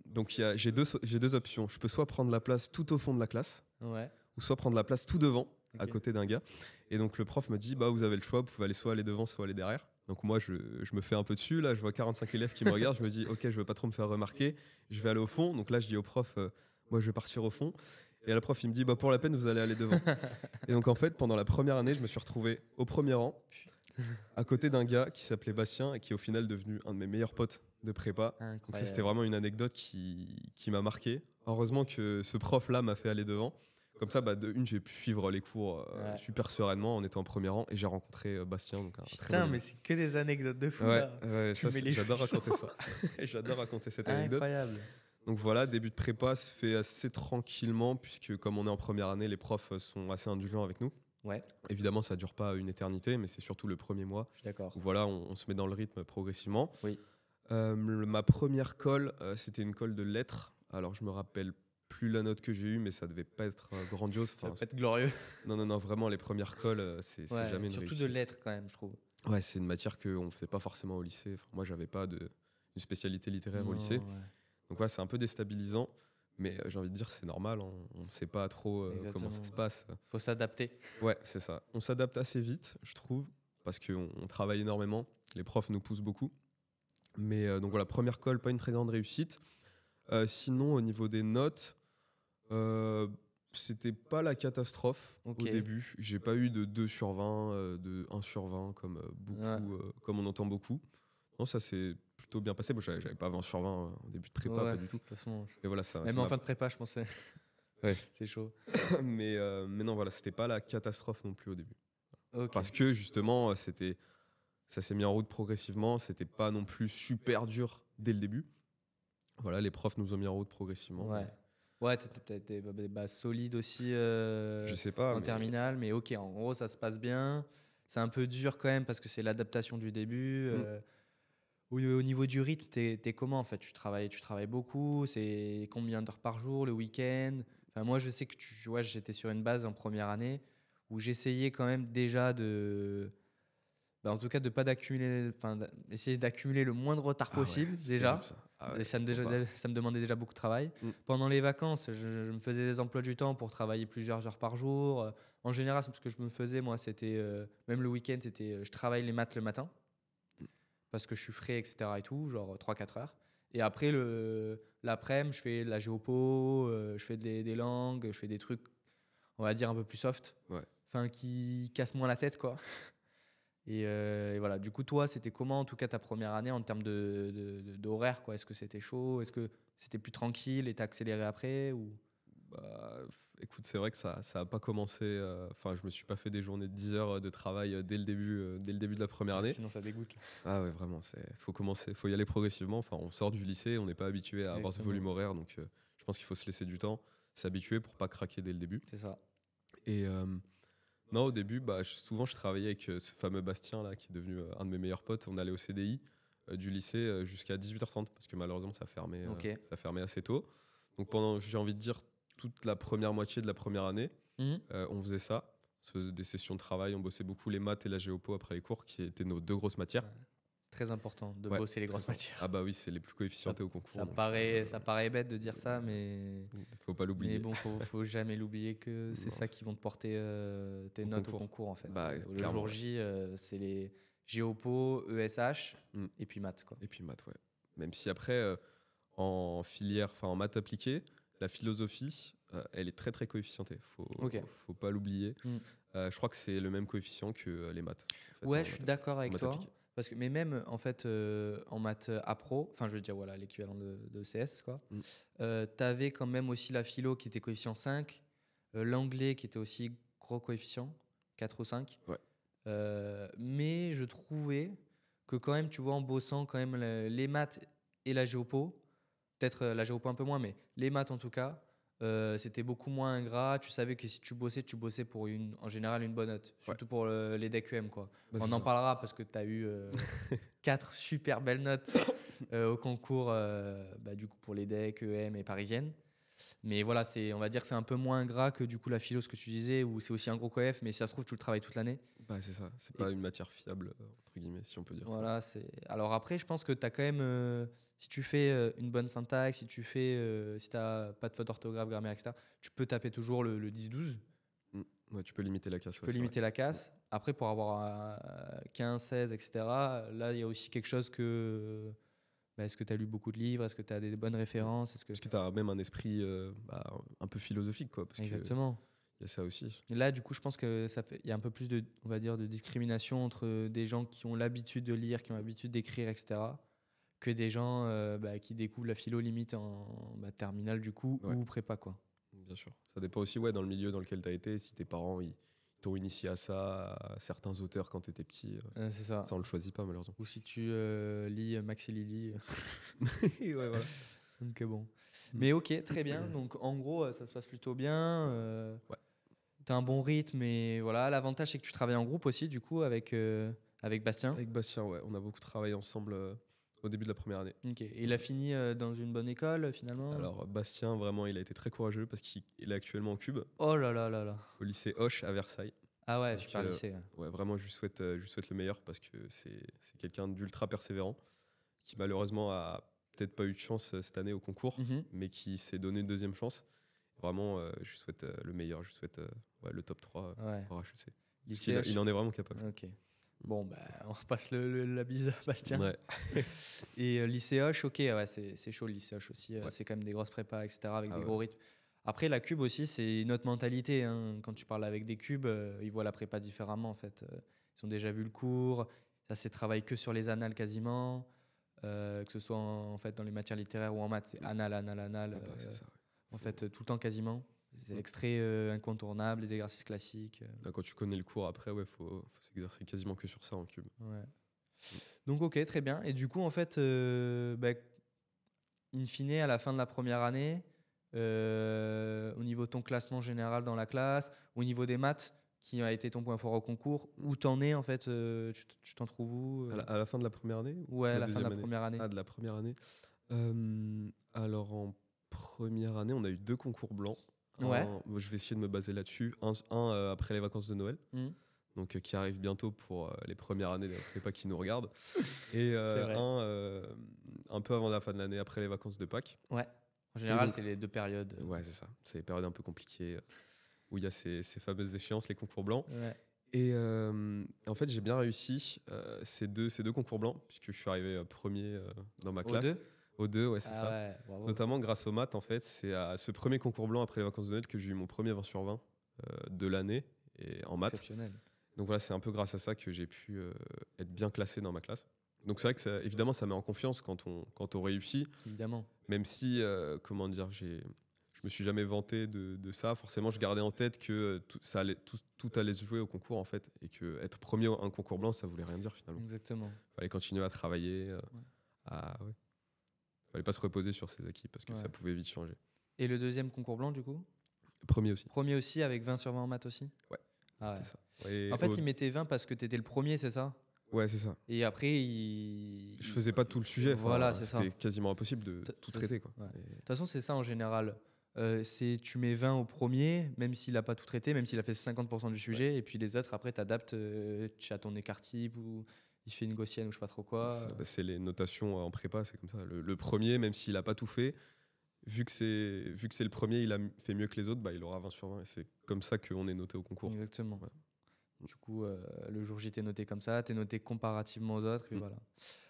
Speaker 1: donc j'ai deux options, je peux soit prendre la place tout au fond de la classe, ou soit prendre la place tout devant, à côté d'un gars. Et donc le prof me dit, vous avez le choix, vous pouvez aller soit aller devant, soit aller derrière. Donc moi, je me fais un peu dessus. Là, je vois 45 élèves qui me regardent. Je me dis, OK, je veux pas trop me faire remarquer. Je vais aller au fond. Donc là, je dis au prof, moi, je vais partir au fond. Et le prof, il me dit, bah, pour la peine, vous allez aller devant. Et donc, en fait, pendant la première année, je me suis retrouvé au premier rang, à côté d'un gars qui s'appelait Bastien et qui est au final devenu un de mes meilleurs potes de prépa.
Speaker 2: Incroyable.
Speaker 1: Donc ça, c'était vraiment une anecdote qui m'a marqué. Heureusement que ce prof-là m'a fait aller devant. Comme ça, de une, j'ai pu suivre les cours super sereinement en étant en premier rang et j'ai rencontré Bastien. Donc
Speaker 2: putain, mais c'est que des anecdotes de fou.
Speaker 1: Ouais, ça, j'adore raconter ça. J'adore raconter cette anecdote.
Speaker 2: Incroyable.
Speaker 1: Donc voilà, début de prépa se fait assez tranquillement puisque comme on est en première année, les profs sont assez indulgents avec nous.
Speaker 2: Ouais.
Speaker 1: Évidemment, ça ne dure pas une éternité, mais c'est surtout le premier mois.
Speaker 2: Je suis d'accord.
Speaker 1: Voilà, on se met dans le rythme progressivement.
Speaker 2: Oui.
Speaker 1: Ma première colle, c'était une colle de lettres. Alors, je me rappelle plus la note que j'ai eue, mais ça devait pas être grandiose.
Speaker 2: Ça va pas être glorieux.
Speaker 1: Non, vraiment, les premières colles, c'est jamais une
Speaker 2: surtout
Speaker 1: réussite.
Speaker 2: de lettres, quand même, je trouve.
Speaker 1: Ouais, c'est une matière qu'on ne faisait pas forcément au lycée. Enfin, moi, j'avais pas une spécialité littéraire au lycée. Ouais. Donc, ouais, c'est un peu déstabilisant. Mais j'ai envie de dire, c'est normal. On ne sait pas trop comment ça se passe.
Speaker 2: Faut s'adapter.
Speaker 1: Ouais, c'est ça. On s'adapte assez vite, je trouve, parce qu'on travaille énormément. Les profs nous poussent beaucoup. Mais donc voilà, première colle, pas une très grande réussite. Sinon, au niveau des notes, c'était pas la catastrophe au début. J'ai pas eu de 2 sur 20, de 1 sur 20 comme comme on entend beaucoup. Non, ça s'est plutôt bien passé. Bon, j'avais pas 20 sur 20 en début de prépa, pas du tout.
Speaker 2: De toute façon,
Speaker 1: et voilà, ça,
Speaker 2: même en fin de prépa, je pensais.
Speaker 1: Ouais.
Speaker 2: C'est chaud.
Speaker 1: mais non, voilà, c'était pas la catastrophe non plus au début. Parce que justement, ça s'est mis en route progressivement. C'était pas non plus super dur dès le début. Voilà, les profs nous ont mis en route progressivement.
Speaker 2: Ouais, t'étais peut-être des bases solides aussi
Speaker 1: je sais pas,
Speaker 2: en terminale, mais ok, en gros, ça se passe bien. C'est un peu dur quand même parce que c'est l'adaptation du début. Au niveau du rythme, t'es comment en fait? Tu travailles beaucoup? C'est combien d'heures par jour, le week-end? Enfin, moi, je sais que j'étais sur une base en première année où j'essayais quand même déjà en tout cas, de pas essayer d'accumuler le moins de retard possible déjà. Ça me demandait déjà beaucoup de travail. Pendant les vacances, je me faisais des emplois du temps pour travailler plusieurs heures par jour. En général, ce que je me faisais, moi, c'était même le week-end, c'était je travaille les maths le matin parce que je suis frais, etc. et tout, genre 3-4 heures. Et après, l'après-midi, je fais de la géopo, je fais des langues, je fais des trucs, on va dire, un peu plus soft. Enfin, qui cassent moins la tête, quoi. Et voilà. Du coup, toi, c'était comment, en tout cas, ta première année en termes d'horaire, quoi? Est-ce que c'était chaud? Est-ce que c'était plus tranquille et t'as accéléré après ou...
Speaker 1: Écoute, c'est vrai que ça n'a pas commencé. Enfin, je me suis pas fait des journées de 10 heures de travail dès le début de la première année.
Speaker 2: Sinon, ça dégoûte.
Speaker 1: Ah ouais, vraiment. Faut y aller progressivement. Enfin, on sort du lycée, on n'est pas habitué à avoir ce volume horaire, donc je pense qu'il faut se laisser du temps, s'habituer pour pas craquer dès le début.
Speaker 2: C'est ça.
Speaker 1: Et non, au début, souvent, je travaillais avec ce fameux Bastien là, qui est devenu un de mes meilleurs potes. On allait au CDI du lycée jusqu'à 18h30 parce que malheureusement, ça fermait assez tôt. Donc pendant, j'ai envie de dire, toute la première moitié de la première année, on faisait ça. On se faisait des sessions de travail, on bossait beaucoup les maths et la géopo après les cours, qui étaient nos 2 grosses matières.
Speaker 2: Très important de bosser les grosses matières.
Speaker 1: Ah bah oui, c'est les plus coefficientés au concours.
Speaker 2: Ça paraît bête de dire ça, mais...
Speaker 1: Faut pas l'oublier.
Speaker 2: Mais bon, faut jamais l'oublier que c'est ça qui vont te porter tes notes au concours, en fait. Le jour J, c'est les géopo, ESH et puis maths, quoi.
Speaker 1: Et puis maths, ouais. Même si après, en filière, enfin en maths appliquées, la philosophie, elle est très très coefficientée. Faut pas l'oublier. Je crois que c'est le même coefficient que les maths. En fait,
Speaker 2: je suis d'accord avec toi. Parce que, mais même en fait en maths appro, enfin je veux dire voilà l'équivalent de CS quoi. T'avais quand même aussi la philo qui était coefficient 5, l'anglais qui était aussi gros coefficient 4 ou 5. Mais je trouvais que quand même tu vois en bossant quand même les maths et la géopo, peut-être la géopo un peu moins, mais les maths en tout cas, c'était beaucoup moins ingrat. Tu savais que si tu bossais pour en général une bonne note, surtout pour les DQM quoi. On en parlera parce que tu as eu 4 super belles notes au concours du coup pour les DEC, EM et parisienne. Mais voilà, on va dire que c'est un peu moins ingrat que du coup la philo, ce que tu disais, où c'est aussi un gros coef, mais si ça se trouve tu le travailles toute l'année.
Speaker 1: C'est ça, c'est pas une matière fiable entre guillemets si on peut dire ça.
Speaker 2: Alors après, je pense que tu as quand même si tu fais une bonne syntaxe, si tu n'as pas de faute d'orthographe, grammaire, etc., tu peux taper toujours le 10-12.
Speaker 1: Ouais, tu peux limiter la casse.
Speaker 2: Tu peux limiter la casse. Après, pour avoir 15, 16, etc., là, il y a aussi quelque chose que... est-ce que tu as lu beaucoup de livres? Est-ce que tu as des bonnes références? Est-ce que
Speaker 1: tu as même un esprit un peu philosophique, quoi. Parce
Speaker 2: Exactement.
Speaker 1: Il y a ça aussi.
Speaker 2: Et là, du coup, je pense qu'il y a un peu plus de, on va dire, de discrimination entre des gens qui ont l'habitude de lire, qui ont l'habitude d'écrire, etc., que des gens qui découvrent la philo limite en terminale, du coup, ou prépa, quoi.
Speaker 1: Bien sûr. Ça dépend aussi dans le milieu dans lequel tu as été. Si tes parents ils t'ont initié à ça, à certains auteurs quand tu étais petit,
Speaker 2: c'est ça.
Speaker 1: Ça, on le choisit pas, malheureusement.
Speaker 2: Ou si tu lis Max et Lily.
Speaker 1: Ouais, voilà.
Speaker 2: Donc, bon. Mais ok, très bien. Donc, en gros, ça se passe plutôt bien. Tu as un bon rythme. Et voilà. L'avantage, c'est que tu travailles en groupe aussi, du coup, avec Bastien.
Speaker 1: Avec Bastien, ouais. On a beaucoup travaillé ensemble au début de la première année.
Speaker 2: Ok. Et il a fini dans une bonne école, finalement?
Speaker 1: Alors, Bastien, vraiment, il a été très courageux parce qu'il est actuellement en Cube.
Speaker 2: Oh là là là là.
Speaker 1: Au lycée Hoche à Versailles.
Speaker 2: Ah ouais, super lycée.
Speaker 1: Ouais, vraiment, je lui souhaite le meilleur parce que c'est quelqu'un d'ultra persévérant qui, malheureusement, a peut-être pas eu de chance cette année au concours, mais qui s'est donné une deuxième chance. Vraiment, je lui souhaite le meilleur. Je lui souhaite le top 3 pour HEC. Il en est vraiment capable.
Speaker 2: Ok. Bon, on repasse la bise à Bastien.
Speaker 1: Ouais.
Speaker 2: Et lycée Hoche, ok, ouais, c'est chaud le lycée Hoche aussi. C'est quand même des grosses prépas, etc., avec des gros rythmes. Après, la cube aussi, c'est une autre mentalité. Hein. Quand tu parles avec des cubes, ils voient la prépa différemment, en fait. Ils ont déjà vu le cours. Ça s'est travaillé que sur les annales quasiment. Que ce soit en fait, dans les matières littéraires ou en maths, c'est annales.
Speaker 1: C'est ça, ouais.
Speaker 2: En fait, tout le temps quasiment. C'est extraits incontournables, les exercices classiques.
Speaker 1: Quand tu connais le cours, après, faut s'exercer quasiment que sur ça en cube.
Speaker 2: Ouais. Donc, ok, très bien. Et du coup, en fait, in fine, à la fin de la première année, au niveau de ton classement général dans la classe, au niveau des maths, qui a été ton point fort au concours, où t'en es en fait, tu t'en trouves où
Speaker 1: à la fin de la première année?
Speaker 2: Ouais, à la fin de la première année.
Speaker 1: Ah, de la première année. Alors en première année, on a eu 2 concours blancs. Je vais essayer de me baser là-dessus. Un après les vacances de Noël, donc qui arrive bientôt pour les premières années des prépas qui nous regardent. Et un peu avant la fin de l'année, après les vacances de Pâques.
Speaker 2: Ouais. En général, c'est les 2 périodes.
Speaker 1: Ouais, c'est ça. C'est les périodes un peu compliquées où il y a ces fameuses échéances, les concours blancs.
Speaker 2: Ouais.
Speaker 1: Et en fait, j'ai bien réussi ces deux concours blancs, puisque je suis arrivé premier dans ma classe. Aux deux, ouais, c'est ça.
Speaker 2: Ouais, bravo.
Speaker 1: Notamment grâce aux maths, en fait. C'est à ce premier concours blanc après les vacances de Noël que j'ai eu mon premier 20 sur 20 de l'année et en maths.
Speaker 2: Exceptionnel.
Speaker 1: Donc voilà, c'est un peu grâce à ça que j'ai pu être bien classé dans ma classe. Donc c'est vrai que évidemment, ça met en confiance quand on réussit.
Speaker 2: Évidemment.
Speaker 1: Même si, comment dire, je me suis jamais vanté de ça. Forcément, je gardais en tête que tout allait se jouer au concours, en fait. Et que être premier à un concours blanc, ça voulait rien dire, finalement.
Speaker 2: Exactement.
Speaker 1: Il fallait continuer à travailler. Fallait pas se reposer sur ses acquis parce que ça pouvait vite changer.
Speaker 2: Et le deuxième concours blanc, du coup?
Speaker 1: Premier aussi.
Speaker 2: Premier aussi, avec 20 sur 20 en maths aussi?
Speaker 1: Ouais.
Speaker 2: C'est
Speaker 1: ça.
Speaker 2: En fait, il mettait 20 parce que tu étais le premier, c'est ça?
Speaker 1: Ouais, c'est ça.
Speaker 2: Et après,
Speaker 1: je faisais pas tout le sujet.
Speaker 2: Voilà, c'est ça.
Speaker 1: C'était quasiment impossible de tout traiter, quoi.
Speaker 2: De toute façon, c'est ça en général. Tu mets 20 au premier, même s'il a pas tout traité, même s'il a fait 50% du sujet, et puis les autres, après, tu adaptes, tu as ton écart type ou il fait une gaussienne ou je sais pas trop quoi.
Speaker 1: C'est les notations en prépa, c'est comme ça. Le premier, même s'il a pas tout fait, vu que c'est le premier, il a fait mieux que les autres, il aura 20 sur 20. Et c'est comme ça qu'on est noté au concours.
Speaker 2: Exactement. Ouais. Du coup, le jour J, t'es noté comme ça, t'es noté comparativement aux autres, et voilà.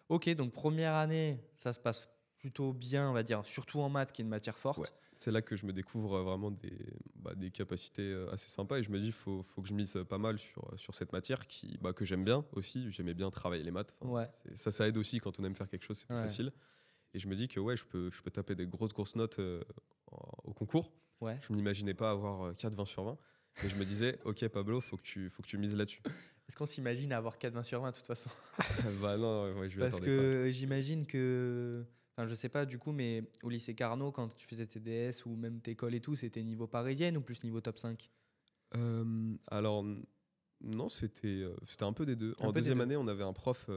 Speaker 2: Ok, donc première année, ça se passe plutôt bien, on va dire, surtout en maths, qui est une matière forte.
Speaker 1: Ouais. C'est là que je me découvre vraiment des capacités assez sympas et je me dis faut que je mise pas mal sur cette matière que j'aime bien aussi. J'aimais bien travailler les maths. Ça aide aussi quand on aime faire quelque chose, c'est plus facile. Et je me dis que je peux taper des grosses notes au concours.
Speaker 2: Ouais.
Speaker 1: Je ne m'imaginais pas avoir 4 20 sur 20. Et je me disais, ok Pablo, faut que tu mises là-dessus.
Speaker 2: Est-ce qu'on s'imagine avoir 4 20 sur 20 de toute façon?
Speaker 1: Non, je vais
Speaker 2: Parce que j'imagine que... Enfin, je sais pas du coup, mais au lycée Carnot, quand tu faisais tes DS ou même tes écoles et tout, c'était niveau parisienne ou plus niveau top 5?
Speaker 1: Alors, non, c'était un peu des deux. En deuxième année, on avait un prof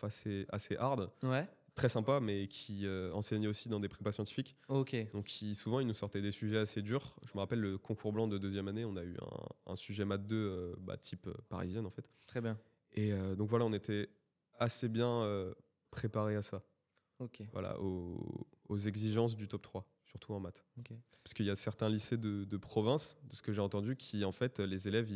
Speaker 1: assez hard.
Speaker 2: Ouais.
Speaker 1: Très sympa, mais qui enseignait aussi dans des prépas scientifiques.
Speaker 2: Ok.
Speaker 1: Donc souvent, il nous sortait des sujets assez durs. Je me rappelle le concours blanc de deuxième année, on a eu un sujet maths 2 type parisienne en fait.
Speaker 2: Très bien.
Speaker 1: Et donc voilà, on était assez bien préparés à ça.
Speaker 2: Ok.
Speaker 1: Voilà, aux exigences du top 3 surtout en maths.
Speaker 2: Okay.
Speaker 1: Parce qu'il y a certains lycées de province, de ce que j'ai entendu, qui en fait, les élèves,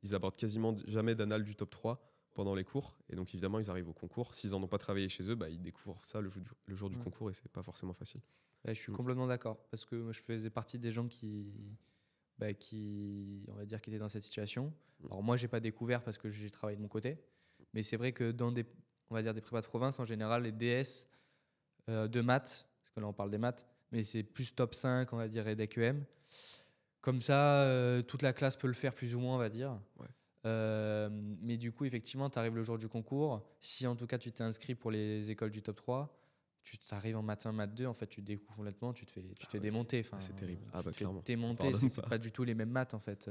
Speaker 1: ils abordent quasiment jamais d'annales du top 3 pendant les cours. Et donc évidemment, ils arrivent au concours. S'ils n'en ont pas travaillé chez eux, ils découvrent ça le jour du concours et c'est pas forcément facile.
Speaker 2: Je suis complètement d'accord. Parce que moi, je faisais partie des gens qui, on va dire, qui étaient dans cette situation. Alors moi, j'ai pas découvert parce que j'ai travaillé de mon côté. Mais c'est vrai que dans on va dire des prépas de province, en général, les DS de maths, parce que là, on parle des maths, mais c'est plus top 5, on va dire, et d'EQM. Comme ça, toute la classe peut le faire plus ou moins, on va dire.
Speaker 1: Ouais.
Speaker 2: Mais du coup, effectivement, tu arrives le jour du concours. Si en tout cas, tu t'es inscrit pour les écoles du top 3, tu arrives en maths 1, maths 2, en fait, tu découvres complètement, tu te fais démonter.
Speaker 1: C'est terrible.
Speaker 2: Tu te fais
Speaker 1: clairement.
Speaker 2: démonter, c'est pas du tout les mêmes maths, en fait.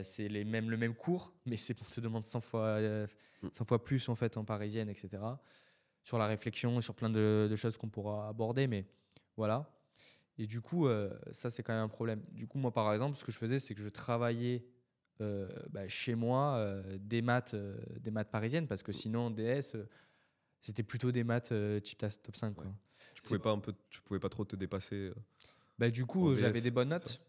Speaker 2: C'est le même cours, mais c'est pour te demander 100 fois plus, en fait, en parisienne, etc. Sur la réflexion, sur plein de choses qu'on pourra aborder, mais voilà. Et du coup, ça, c'est quand même un problème. Du coup, moi, par exemple, ce que je faisais, c'est que je travaillais chez moi des maths parisiennes, parce que sinon, DS, c'était plutôt des maths type top 5. Quoi.
Speaker 1: Tu pouvais pas trop te dépasser.
Speaker 2: Du coup, j'avais des bonnes notes.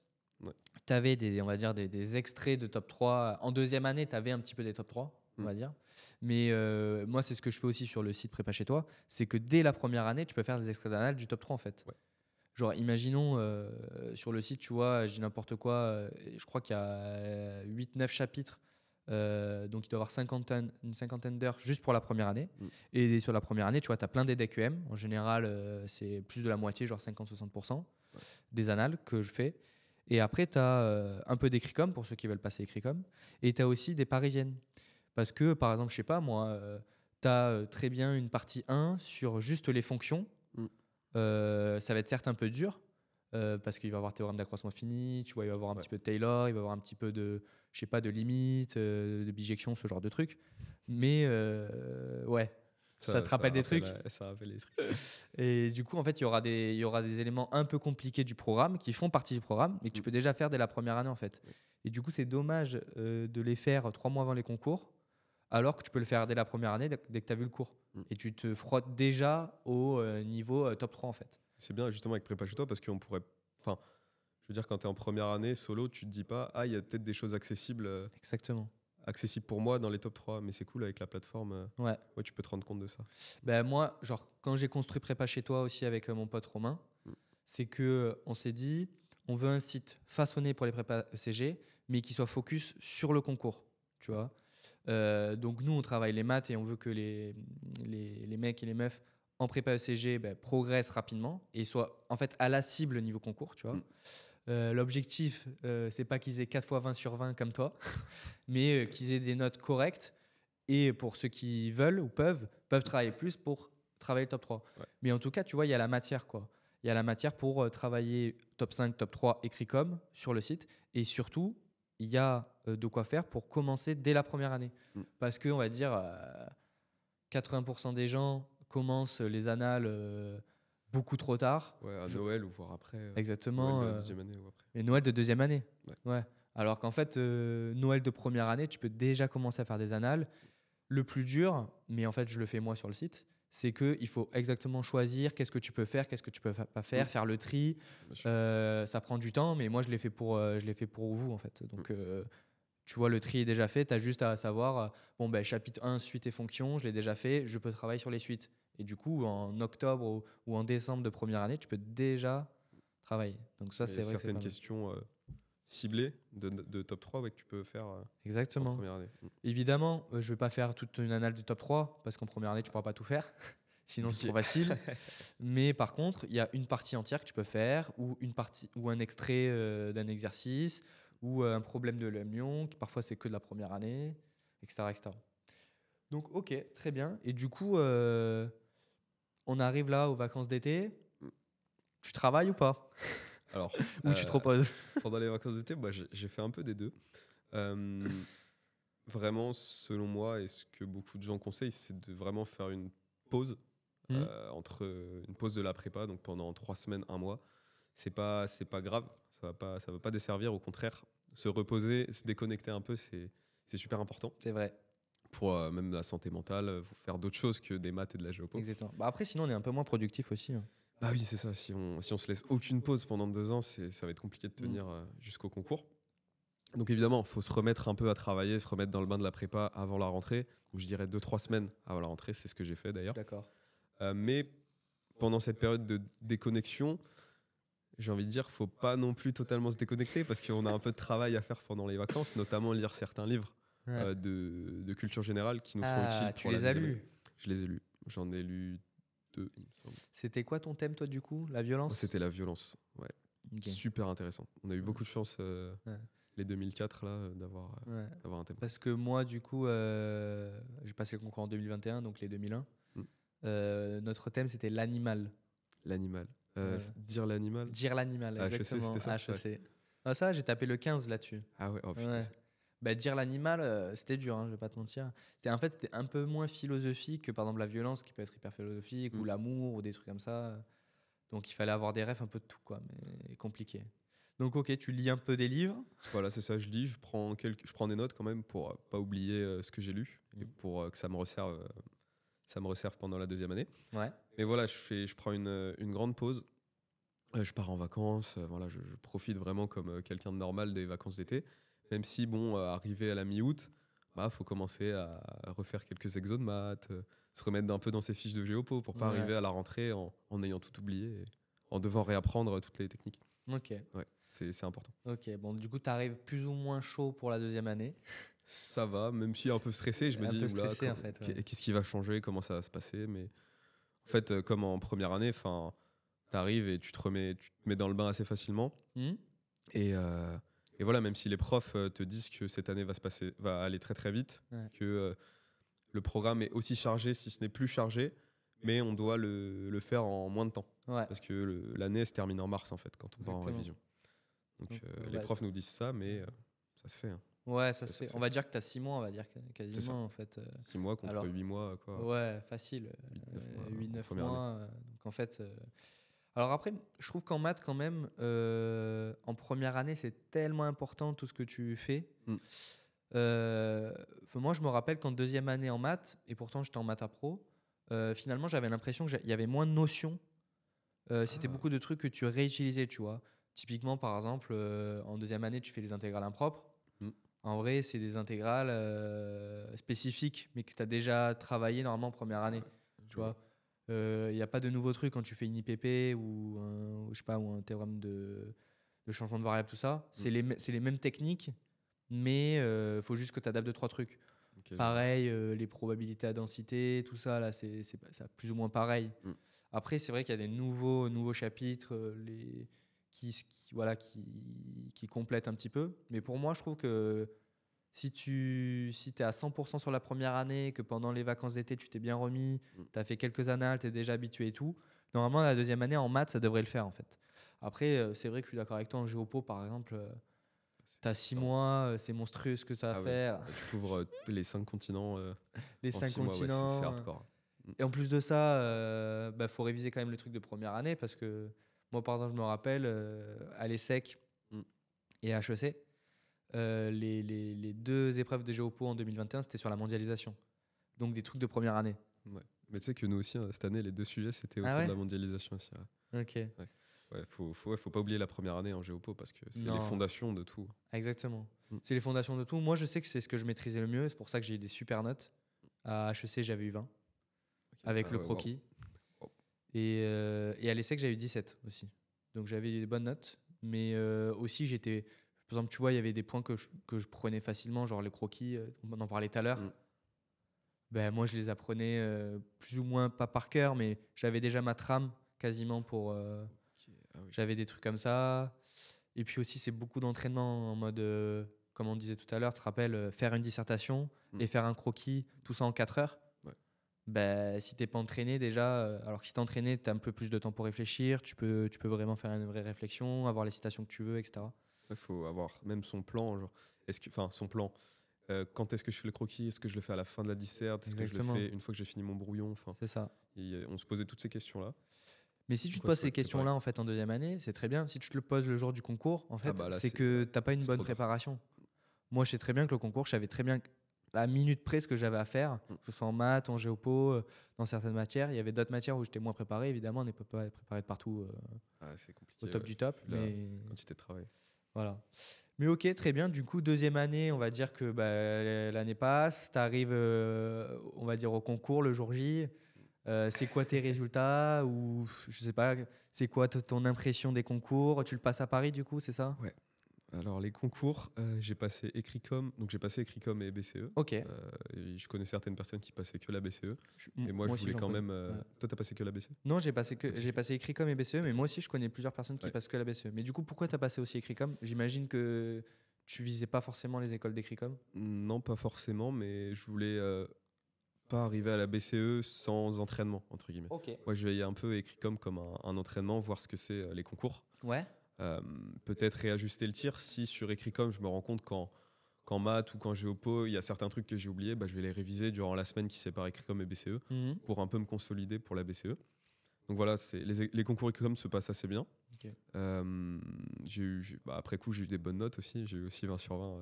Speaker 1: Ouais.
Speaker 2: Tu avais des extraits de top 3. En deuxième année, tu avais un petit peu des top 3, on va dire. Mais moi, c'est ce que je fais aussi sur le site Prépa chez toi, c'est que dès la première année, tu peux faire des extraits d'annales du top 3 en fait.
Speaker 1: Ouais.
Speaker 2: Genre, imaginons sur le site, tu vois, je dis n'importe quoi, je crois qu'il y a 8-9 chapitres, donc il doit y avoir une cinquantaine d'heures juste pour la première année. Et sur la première année, tu vois, tu as plein d'EQM. En général, c'est plus de la moitié, genre 50-60% des annales que je fais. Et après, tu as un peu d'écricom pour ceux qui veulent passer écricom. Et tu as aussi des parisiennes. Parce que, par exemple, je sais pas, moi, tu as très bien une partie 1 sur juste les fonctions. Ça va être certes un peu dur, parce qu'il va y avoir théorème d'accroissement fini, tu vois, il va y avoir un petit peu de Taylor, il va y avoir un petit peu de, je sais pas, de limite, de bijection, ce genre de trucs. Mais ouais, ça te rappelle des trucs.
Speaker 1: Ça rappelle les trucs.
Speaker 2: Et du coup, en fait, il y aura des éléments un peu compliqués du programme qui font partie du programme, mais que tu peux déjà faire dès la première année, en fait. Et du coup, c'est dommage de les faire 3 mois avant les concours, alors que tu peux le faire dès la première année, dès que tu as vu le cours. Et tu te frottes déjà au niveau top 3, en fait.
Speaker 1: C'est bien, justement, avec Prépa chez toi, parce qu'on pourrait... Enfin, je veux dire, quand tu es en première année, solo, tu te dis pas « Ah, il y a peut-être des choses accessibles. »
Speaker 2: Exactement.
Speaker 1: Accessible pour moi dans les top 3, mais c'est cool avec la plateforme. Ouais, tu peux te rendre compte de ça.
Speaker 2: Moi, genre, quand j'ai construit Prépa chez toi aussi avec mon pote Romain, c'est qu'on s'est dit, on veut un site façonné pour les prépas ECG, mais qui soit focus sur le concours, tu vois. Donc nous, on travaille les maths et on veut que les mecs et les meufs en prépa ECG progressent rapidement et soient en fait à la cible niveau concours, tu vois. L'objectif, c'est pas qu'ils aient 4 fois 20 sur 20 comme toi, mais qu'ils aient des notes correctes. Et pour ceux qui veulent ou peuvent travailler plus pour travailler le top 3. Ouais. Mais en tout cas, tu vois, il y a la matière, quoi. Il y a la matière pour travailler top 5, top 3, écrit-com sur le site. Et surtout, il y a de quoi faire pour commencer dès la première année. Parce qu'on va dire, 80% des gens commencent les annales beaucoup trop tard.
Speaker 1: Ouais, à Noël ou voire après.
Speaker 2: Exactement.
Speaker 1: Noël de deuxième année ou après.
Speaker 2: Et Noël de deuxième année. Ouais. Alors qu'en fait, Noël de première année, tu peux déjà commencer à faire des annales. Le plus dur, mais en fait, je le fais moi sur le site, c'est qu'il faut exactement choisir qu'est-ce que tu peux faire, qu'est-ce que tu peux pas faire, faire le tri. Ça prend du temps, mais moi, je l'ai fait pour vous, en fait. Donc, tu vois, le tri est déjà fait. Tu as juste à savoir, chapitre 1, suite et fonction, je l'ai déjà fait, je peux travailler sur les suites. Et du coup, en octobre ou en décembre de première année, tu peux déjà travailler. Donc ça, c'est vrai.
Speaker 1: Certaines questions ciblées de top 3 que tu peux faire
Speaker 2: exactement.
Speaker 1: En première année.
Speaker 2: Évidemment, je ne vais pas faire toute une annale du top 3 parce qu'en première année, tu ne pourras pas tout faire. Sinon, c'est trop facile. Mais par contre, il y a une partie entière que tu peux faire ou un extrait d'un exercice ou un problème de l'amion qui parfois, c'est que de la première année, etc. Donc, ok, très bien. Et du coup, on arrive là aux vacances d'été. Tu travailles ou pas?
Speaker 1: Alors,
Speaker 2: ou tu te reposes?
Speaker 1: Pendant les vacances d'été, j'ai fait un peu des deux. Vraiment, selon moi, et ce que beaucoup de gens conseillent, c'est de vraiment faire une pause entre une pause de la prépa, donc pendant 3 semaines, 1 mois. C'est pas grave, ça va pas desservir. Au contraire, se reposer, se déconnecter un peu, c'est super important.
Speaker 2: C'est vrai.
Speaker 1: Pour même la santé mentale, faire d'autres choses que des maths et de la géopo.
Speaker 2: Exactement. Après, sinon, on est un peu moins productif aussi.
Speaker 1: Bah oui, c'est ça. Si on se laisse aucune pause pendant 2 ans, ça va être compliqué de tenir jusqu'au concours. Donc évidemment, il faut se remettre un peu à travailler, se remettre dans le bain de la prépa avant la rentrée. Donc je dirais 2-3 semaines avant la rentrée, c'est ce que j'ai fait d'ailleurs.
Speaker 2: D'accord.
Speaker 1: Mais pendant cette période de déconnexion, j'ai envie de dire, faut pas non plus totalement se déconnecter parce qu'on a un peu de travail à faire pendant les vacances, notamment lire certains livres de culture générale qui nous seront utiles.
Speaker 2: Tu les as lus?
Speaker 1: Je les ai lus. J'en ai lu 2, il me semble.
Speaker 2: C'était quoi ton thème, toi, du coup? La violence?
Speaker 1: C'était la violence, ouais. Okay. Super intéressant. On a eu beaucoup de chance, les 2004, là, d'avoir un thème.
Speaker 2: Parce que moi, du coup, j'ai passé le concours en 2021, donc les 2001. Notre thème, c'était l'animal.
Speaker 1: L'animal. Dire l'animal.
Speaker 2: Dire l'animal, exactement.
Speaker 1: HEC, c'était ça.
Speaker 2: HEC. Ah, ça, j'ai tapé le 15 là-dessus.
Speaker 1: Ah ouais, oh putain.
Speaker 2: Bah, dire l'animal, c'était dur, hein, je vais pas te mentir. C'était un peu moins philosophique que par exemple la violence, qui peut être hyper philosophique, ou l'amour, ou des trucs comme ça. Donc il fallait avoir des refs un peu de tout, quoi, mais compliqué. Donc ok, tu lis un peu des livres.
Speaker 1: Voilà, c'est ça, je lis, je prends des notes quand même pour pas oublier ce que j'ai lu, et pour que ça me resserve pendant la 2e année.
Speaker 2: Ouais.
Speaker 1: Mais voilà, je prends une grande pause. Je pars en vacances, voilà, je profite vraiment comme quelqu'un de normal des vacances d'été. Même si, arrivé à la mi-août, faut commencer à refaire quelques exos de maths, se remettre un peu dans ses fiches de géopo pour pas arriver à la rentrée en ayant tout oublié et en devant réapprendre toutes les techniques.
Speaker 2: Ok.
Speaker 1: Ouais, c'est important.
Speaker 2: Ok, bon, du coup, tu arrives plus ou moins chaud pour la 2e année.
Speaker 1: Ça va, même si un peu stressé, je me dis,
Speaker 2: en fait,
Speaker 1: qu'est-ce qui va changer, comment ça va se passer. Mais en fait, comme en première année, tu arrives et tu te mets dans le bain assez facilement. Et voilà, même si les profs te disent que cette année va aller très très vite, que le programme est aussi chargé, si ce n'est plus chargé, mais on doit le faire en moins de temps. Parce que l'année se termine en mars en fait, quand on part en révision. Donc les profs nous disent ça, mais ça se fait. Hein.
Speaker 2: Ouais, ça se fait. On va dire que tu as 6 mois, on va dire quasiment en fait.
Speaker 1: 6 mois contre 8 mois, quoi.
Speaker 2: Ouais, facile. 8-9 mois. Donc en fait. Alors après, je trouve qu'en maths, quand même, en première année, c'est tellement important tout ce que tu fais. Moi, je me rappelle qu'en 2e année en maths, et pourtant j'étais en maths pro, finalement, j'avais l'impression qu'il y avait moins de notions. C'était beaucoup de trucs que tu réutilisais, tu vois. Typiquement, par exemple, en 2e année, tu fais les intégrales impropres. En vrai, c'est des intégrales spécifiques, mais que tu as déjà travaillé normalement en première année. Tu vois. Il n'y a pas de nouveaux trucs quand tu fais une IPP ou un théorème de changement de variable, tout ça. C'est les mêmes techniques, mais il faut juste que tu adaptes 2-3 trucs. Okay, pareil, les probabilités à densité, tout ça, là, c'est plus ou moins pareil. Après, c'est vrai qu'il y a des nouveaux chapitres qui complètent un petit peu. Mais pour moi, je trouve que si tu es à 100% sur la première année, que pendant les vacances d'été, tu t'es bien remis, tu as fait quelques annales, tu es déjà habitué et tout, normalement, la 2e année, en maths, ça devrait le faire, en fait. Après, c'est vrai que je suis d'accord avec toi, en géopo, par exemple, tu as 6 mois, c'est monstrueux ce que tu as à faire.
Speaker 1: Tu couvres les 5 continents.
Speaker 2: Les 5 continents.
Speaker 1: C'est hardcore.
Speaker 2: Et en plus de ça, faut réviser quand même le truc de première année, parce que moi, par exemple, je me rappelle, à l'ESSEC et à HEC, les 2 épreuves de géopo en 2021, c'était sur la mondialisation. Donc des trucs de première année.
Speaker 1: Ouais. Mais tu sais que nous aussi, cette année, les 2 sujets, c'était autour de la mondialisation aussi.
Speaker 2: Ok.
Speaker 1: Faut pas oublier la première année en géopo parce que c'est les fondations de tout.
Speaker 2: Exactement. C'est les fondations de tout. Moi, je sais que c'est ce que je maîtrisais le mieux. C'est pour ça que j'ai eu des super notes. À HEC, j'avais eu 20 avec le croquis. Wow. Et à l'ESSEC, j'ai eu 17 aussi. Donc j'avais des bonnes notes. Mais aussi, j'étais... Par exemple, tu vois, il y avait des points que je prenais facilement, genre le croquis, on en parlait tout à l'heure. Moi, je les apprenais plus ou moins, pas par cœur, mais j'avais déjà ma trame quasiment pour... J'avais des trucs comme ça. Et puis aussi, c'est beaucoup d'entraînement en mode, comme on disait tout à l'heure, tu te rappelles, faire une dissertation et faire un croquis, tout ça en 4 heures. Si t'es pas entraîné déjà, alors que si t'es entraîné, t'as un peu plus de temps pour réfléchir, tu peux vraiment faire une vraie réflexion, avoir les citations que tu veux, etc.
Speaker 1: Il faut avoir même son plan, genre, son plan. Quand est-ce que je fais le croquis? Est-ce que je le fais à la fin de la disserte? Est-ce que je le fais une fois que j'ai fini mon brouillon?
Speaker 2: C'est ça.
Speaker 1: Et on se posait toutes ces questions-là.
Speaker 2: Mais si tu te poses ces questions-là en fait en 2e année, c'est très bien. Si tu te le poses le jour du concours, en fait, c'est que t'as pas une bonne préparation. Moi, je sais très bien que le concours, je savais très bien la minute près ce que j'avais à faire, que ce soit en maths, en géopo, dans certaines matières. Il y avait d'autres matières où j'étais moins préparé, évidemment, on ne peut pas être préparé de partout
Speaker 1: c'est compliqué,
Speaker 2: au top du top.
Speaker 1: La
Speaker 2: mais
Speaker 1: quantité de travail.
Speaker 2: Voilà. Mais ok, très bien. Du coup, deuxième année, on va dire que l'année passe, tu arrives, on va dire, au concours le jour J. C'est quoi tes résultats ou je sais pas, c'est quoi ton impression des concours? Tu le passes à Paris du coup, c'est ça?
Speaker 1: Ouais. Alors les concours, j'ai passé Écricom, donc j'ai passé Écricom et BCE.
Speaker 2: Ok.
Speaker 1: Et je connais certaines personnes qui passaient que la BCE. Et moi je voulais quand même. Toi, t'as passé que la BCE?
Speaker 2: Non, j'ai passé Écricom et BCE, mais moi aussi je connais plusieurs personnes qui passent que la BCE. Mais du coup, pourquoi t'as passé aussi Écricom? J'imagine que tu visais pas forcément les écoles d'Écricom.
Speaker 1: Non, pas forcément, mais je voulais pas arriver à la BCE sans entraînement entre guillemets.
Speaker 2: Ok.
Speaker 1: Moi, je voyais un peu Écricom comme un entraînement, voir ce que c'est les concours.
Speaker 2: Ouais.
Speaker 1: Peut-être réajuster le tir si sur Écricom je me rends compte qu'en maths ou qu'en géopo il y a certains trucs que j'ai oubliés, je vais les réviser durant la semaine qui sépare Écricom et BCE pour un peu me consolider pour la BCE. Donc voilà, les concours Écricom se passent assez bien.
Speaker 2: Okay.
Speaker 1: Après coup j'ai eu des bonnes notes aussi, j'ai eu aussi 20 sur 20.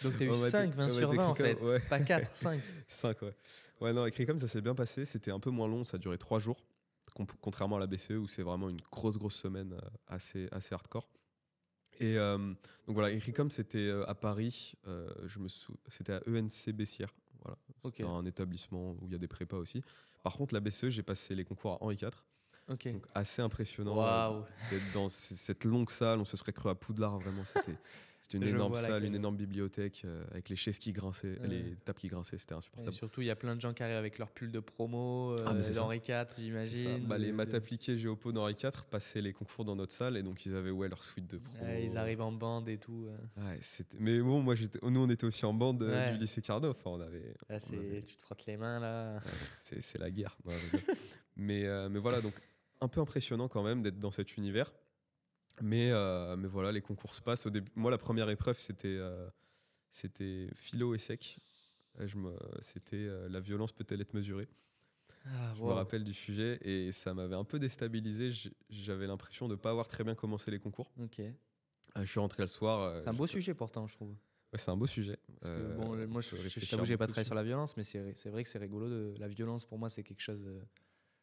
Speaker 2: Donc tu as eu 5, 20 sur 20 en fait,
Speaker 1: ouais.
Speaker 2: Pas 4, 5.
Speaker 1: 5 ouais. Ouais non, Écricom ça s'est bien passé, c'était un peu moins long, ça a duré 3 jours. Contrairement à la BCE où c'est vraiment une grosse semaine assez hardcore. Et donc voilà, Écricom c'était à Paris, c'était à ENC Bessières. Voilà. C'était un établissement où il y a des prépas aussi. Par contre, la BCE, j'ai passé les concours à Henri IV. Donc assez impressionnant d'être dans cette longue salle, on se serait cru à Poudlard, vraiment c'était une énorme salle, une énorme bibliothèque avec les chaises qui grinçaient, les tables qui grinçaient, c'était insupportable.
Speaker 2: Et surtout, il y a plein de gens qui arrivent avec leur pull de promo d'Henri IV, j'imagine.
Speaker 1: Les maths appliquées géopo d'Henri IV passaient les concours dans notre salle et donc ils avaient leur suite de promo.
Speaker 2: Ils arrivent en bande et tout.
Speaker 1: Mais bon, nous on était aussi en bande du lycée Carnot. Enfin,
Speaker 2: tu te frottes les mains là.
Speaker 1: C'est la guerre. mais voilà, donc un peu impressionnant quand même d'être dans cet univers. Mais voilà, les concours se passent. Au début, moi, la première épreuve, c'était philo et sec. C'était la violence peut-elle être mesurée. Je me rappelle du sujet et ça m'avait un peu déstabilisé. J'avais l'impression de ne pas avoir très bien commencé les concours.
Speaker 2: Ok.
Speaker 1: Je suis rentré le soir.
Speaker 2: C'est un beau sujet pourtant, je trouve.
Speaker 1: Ouais, c'est un beau sujet.
Speaker 2: Moi, je t'avoue, j'ai pas travaillé sur la violence, mais c'est vrai que c'est rigolo. La violence, pour moi, c'est quelque chose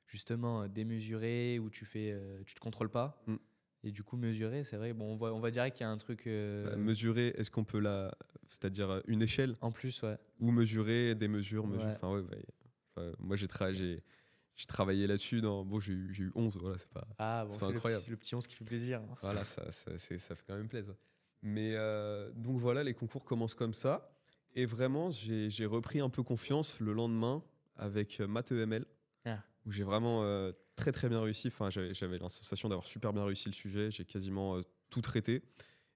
Speaker 2: justement démesuré où tu te contrôles pas. Et du coup, mesurer, c'est vrai. Bon, on va dire qu'il y a un truc.
Speaker 1: Mesurer, est-ce qu'on peut c'est-à-dire une échelle?
Speaker 2: En plus, ouais.
Speaker 1: Ou mesurer des mesures. Moi, j'ai travaillé là-dessus. J'ai eu 11. Voilà, c'est pas incroyable.
Speaker 2: C'est le petit 11 qui fait plaisir.
Speaker 1: Voilà, ça fait quand même plaisir. Mais donc voilà, les concours commencent comme ça. Et vraiment, j'ai repris un peu confiance le lendemain avec maths EML. Où j'ai vraiment très très bien réussi. Enfin, j'avais la sensation d'avoir super bien réussi le sujet. J'ai quasiment tout traité.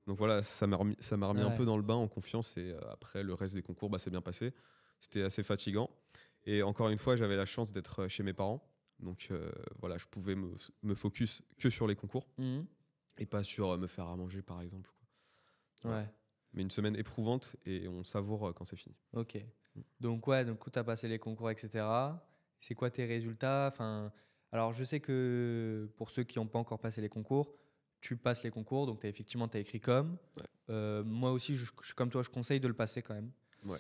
Speaker 1: Donc voilà, ça m'a remis un peu dans le bain en confiance. Et après, le reste des concours, c'est bien passé. C'était assez fatigant. Et encore une fois, j'avais la chance d'être chez mes parents. Donc voilà, je pouvais me focus que sur les concours. Et pas sur me faire à manger, par exemple.
Speaker 2: Ouais.
Speaker 1: Mais une semaine éprouvante et on savoure quand c'est fini.
Speaker 2: Ok. Donc tu as passé les concours, etc. C'est quoi tes résultats? Alors, je sais que pour ceux qui n'ont pas encore passé les concours, tu passes les concours, donc effectivement, tu as écrit comme. Moi aussi, comme toi, je conseille de le passer quand même.
Speaker 1: Ouais,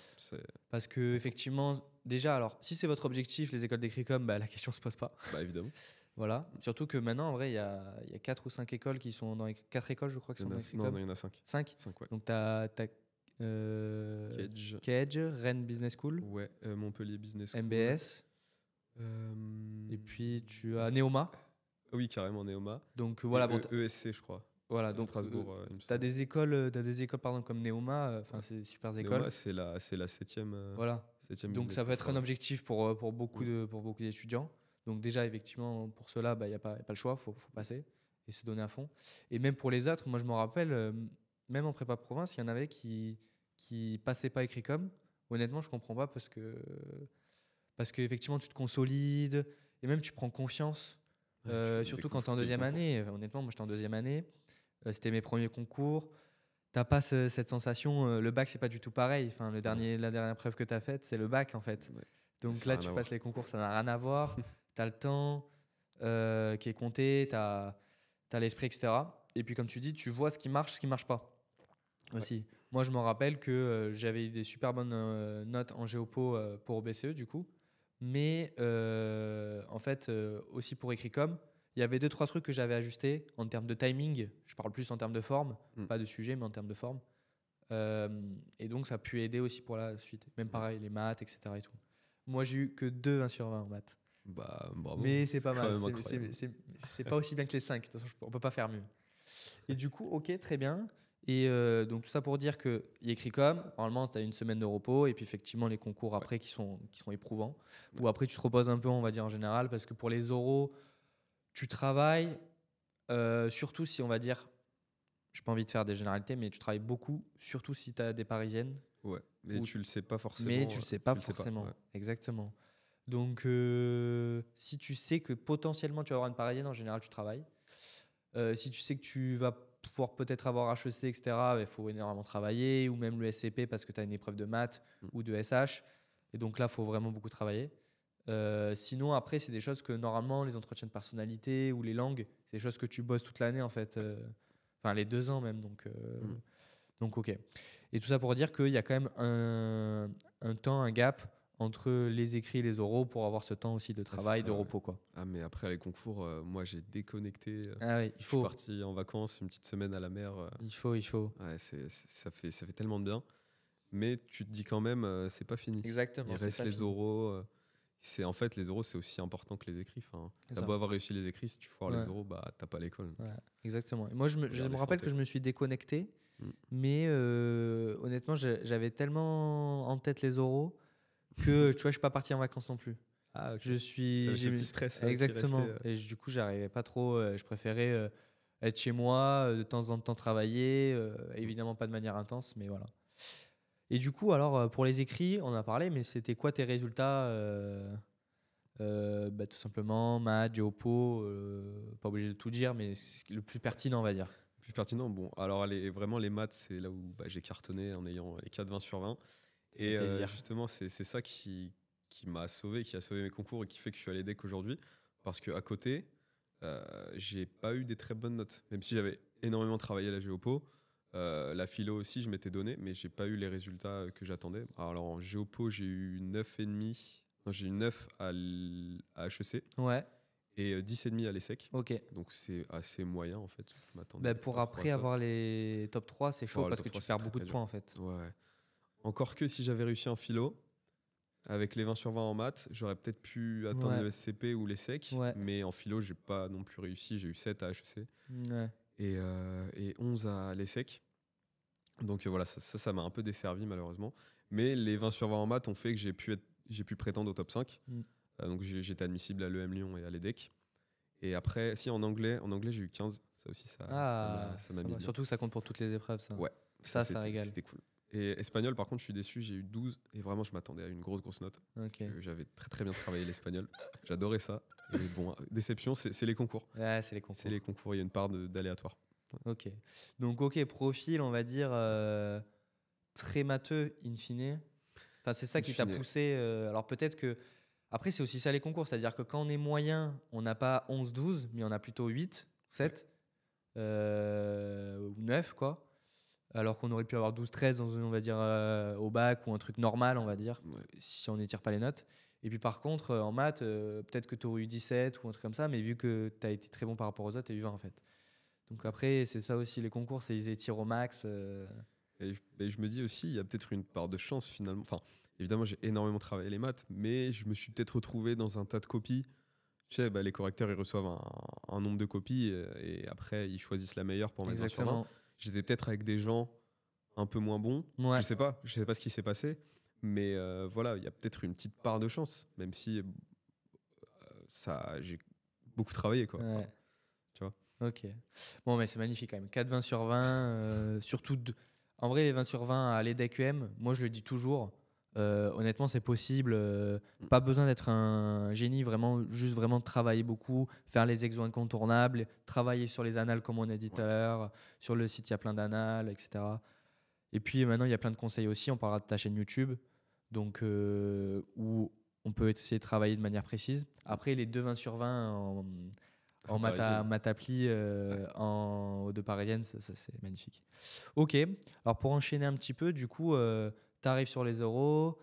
Speaker 2: parce que effectivement, déjà, alors, si c'est votre objectif, les écoles d'écrit comme, la question ne se pose pas.
Speaker 1: Évidemment.
Speaker 2: Voilà. Surtout que maintenant, en vrai, il y a 4 ou 5 écoles qui sont dans 4 écoles, je crois, qui sont dans Écricom.
Speaker 1: Non, il y en a 5.
Speaker 2: 5
Speaker 1: ouais.
Speaker 2: Donc, tu as Kedge, Rennes Business School.
Speaker 1: Ouais, Montpellier Business School.
Speaker 2: MBS. Et puis tu as Neoma.
Speaker 1: Oui, carrément Neoma.
Speaker 2: Donc voilà,
Speaker 1: ESC, je crois.
Speaker 2: Voilà, donc
Speaker 1: Strasbourg.
Speaker 2: tu as des écoles, pardon, comme Neoma. C'est super écoles.
Speaker 1: Neoma, c'est la 7e.
Speaker 2: Voilà.
Speaker 1: 7e
Speaker 2: donc ça peut être un objectif pour beaucoup d'étudiants. Donc déjà, effectivement, pour cela, il n'y a pas le choix, faut passer et se donner à fond. Et même pour les autres, moi je me rappelle, même en prépa province, il y en avait qui passaient pas Écricom. Honnêtement, je comprends pas parce que effectivement tu te consolides et même tu prends confiance, surtout quand tu es en deuxième année. Honnêtement, moi j'étais en deuxième année, c'était mes premiers concours. T'as pas cette sensation, le bac c'est pas du tout pareil. La dernière preuve que tu as faite, c'est le bac en fait. Ouais. Donc là tu passes les concours, ça n'a rien à voir. Tu as le temps qui est compté, tu as l'esprit, etc. Et puis comme tu dis, tu vois ce qui marche pas aussi. Moi, je me rappelle que j'avais eu des super bonnes notes en géopo pour OBCE, du coup. Mais en fait, aussi pour Écrit-Com, il y avait 2-3 trucs que j'avais ajustés en termes de timing. Je parle plus en termes de forme, pas de sujet, mais en termes de forme. Et donc, ça a pu aider aussi pour la suite. Même pareil, les maths, etc. Et tout. Moi, j'ai eu que 2 20 sur 20 en maths.
Speaker 1: Bah, bravo.
Speaker 2: Mais c'est pas mal. C'est pas aussi bien que les 5. De toute façon, on peut pas faire mieux. Et du coup, ok, très bien. Et donc, tout ça pour dire qu'il écrit comme, normalement, tu as une semaine de repos. Et puis, effectivement, les concours après qui sont éprouvants. Ou après, tu te reposes un peu, on va dire, en général. Parce que pour les oraux, tu travailles. Surtout si, on va dire, j'ai pas envie de faire des généralités, mais tu travailles beaucoup. Surtout si tu as des parisiennes.
Speaker 1: Ouais, mais tu le sais pas forcément.
Speaker 2: Mais tu le sais pas forcément. Ouais. Exactement. Donc, si tu sais que potentiellement tu vas avoir une parisienne, en général, tu travailles. Si tu sais que tu vas pouvoir peut-être avoir HEC, etc., il faut énormément travailler, ou même le SCP parce que tu as une épreuve de maths ou de SH. Et donc là, il faut vraiment beaucoup travailler. Sinon, après, c'est des choses que normalement, les entretiens de personnalité ou les langues, c'est des choses que tu bosses toute l'année, en fait. Enfin, les 2 ans même. Donc, ok. Et tout ça pour dire qu'il y a quand même un temps, un gap entre les écrits et les oraux pour avoir ce temps aussi de travail, de repos, quoi.
Speaker 1: Ah, mais après les concours, moi j'ai déconnecté.
Speaker 2: Ah oui, il faut.
Speaker 1: Je suis parti en vacances, une petite semaine à la mer.
Speaker 2: Il faut.
Speaker 1: Ouais, ça fait tellement de bien. Mais tu te dis quand même, c'est pas fini.
Speaker 2: Exactement.
Speaker 1: Il reste les oraux. En fait, les oraux, c'est aussi important que les écrits. Enfin, t'as beau avoir réussi les écrits, si tu foires les oraux, bah, t'as pas l'école.
Speaker 2: Ouais, exactement. Et moi, je me rappelle que je me suis déconnecté. Mais honnêtement, j'avais tellement en tête les oraux que tu vois, je suis pas parti en vacances non plus.
Speaker 1: Ah, ok.
Speaker 2: J'ai
Speaker 1: un petit stress.
Speaker 2: Exactement. Et du coup, j'arrivais pas trop. Je préférais être chez moi, de temps en temps travailler. Évidemment, pas de manière intense, mais voilà. Et du coup, alors, pour les écrits, on a parlé, mais c'était quoi tes résultats tout simplement, maths, géopo, pas obligé de tout dire, mais le plus pertinent, on va dire.
Speaker 1: Plus pertinent, bon, alors vraiment les maths, c'est là où j'ai cartonné en ayant les 4 20 sur 20. Et justement, c'est ça qui m'a sauvé, qui a sauvé mes concours et qui fait que je suis à l'EDEC aujourd'hui. Parce qu'à côté, j'ai pas eu des très bonnes notes. Même si j'avais énormément travaillé à la géopo, la philo aussi, je m'étais donné, mais j'ai pas eu les résultats que j'attendais. Alors en géopo, j'ai eu 9,5. Non, j'ai eu 9 à HEC.
Speaker 2: Ouais.
Speaker 1: Et 10,5 à l'ESSEC.
Speaker 2: Ok.
Speaker 1: Donc c'est assez moyen en fait. Je m'attendais
Speaker 2: pour après avoir les top 3, c'est chaud parce que tu perds beaucoup de points en fait.
Speaker 1: Ouais. Encore que si j'avais réussi en philo, avec les 20 sur 20 en maths, j'aurais peut-être pu atteindre le SCP ou l'ESSEC. Ouais. Mais en philo, j'ai pas non plus réussi. J'ai eu 7 à HEC.
Speaker 2: Ouais.
Speaker 1: Et 11 à l'ESSEC. Donc voilà, ça m'a un peu desservi malheureusement. Mais les 20 sur 20 en maths ont fait que j'ai pu prétendre au top 5. Donc j'étais admissible à l'EM Lyon et à l'EDEC. Et après, si en anglais j'ai eu 15. Ça aussi, ça m'a mis.
Speaker 2: Surtout que ça compte pour toutes les épreuves, ça.
Speaker 1: Ouais.
Speaker 2: Ça régale.
Speaker 1: C'était cool. Et espagnol, par contre, je suis déçu, j'ai eu 12. Et vraiment, je m'attendais à une grosse note.
Speaker 2: Okay.
Speaker 1: J'avais très très bien travaillé l'espagnol. J'adorais ça. Et bon, déception, c'est les concours.
Speaker 2: Ouais, c'est les concours.
Speaker 1: C'est les concours, il y a une part d'aléatoire.
Speaker 2: Ouais. Ok. Donc, profil, on va dire, très matheux, in fine. Enfin, c'est ça qui t'a poussé. Alors peut-être que. Après, c'est aussi ça les concours. C'est-à-dire que quand on est moyen, on n'a pas 11-12, mais on a plutôt 8, 7 ou 9, quoi. Alors qu'on aurait pu avoir 12-13 on va dire, au bac ou un truc normal, on va dire, si on n'étire pas les notes. Et puis par contre, en maths, peut-être que tu aurais eu 17 ou un truc comme ça, mais vu que tu as été très bon par rapport aux autres, tu as eu 20 en fait. Donc après, c'est ça aussi les concours, c'est ils étirent au max.
Speaker 1: Et je me dis aussi, il y a peut-être une part de chance finalement. Enfin, évidemment, j'ai énormément travaillé les maths, mais je me suis peut-être retrouvé dans un tas de copies. Tu sais, les correcteurs, ils reçoivent un nombre de copies et après, ils choisissent la meilleure pour mettre 20 sur 20. J'étais peut-être avec des gens un peu moins bons. Ouais. Je sais pas ce qui s'est passé, mais voilà, il y a peut-être une petite part de chance, même si j'ai beaucoup travaillé, quoi.
Speaker 2: Ouais.
Speaker 1: Enfin, tu vois.
Speaker 2: Ok. Bon, mais c'est magnifique quand même. 4 20 sur 20, surtout. En vrai, les 20 sur 20 à l'EDEC-UM, moi je le dis toujours, honnêtement c'est possible. Pas besoin d'être un génie, juste vraiment travailler beaucoup, faire les exos incontournables, travailler sur les annales comme on a dit tout à l'heure. Sur le site, il y a plein d'annales, etc. Et puis maintenant, il y a plein de conseils aussi. On parlera de ta chaîne YouTube, donc, où on peut essayer de travailler de manière précise. Après, les 2 20 sur 20 en maths appli aux deux parisiennes, ça c'est magnifique. Ok, alors pour enchaîner un petit peu, du coup, tu arrives sur les euros,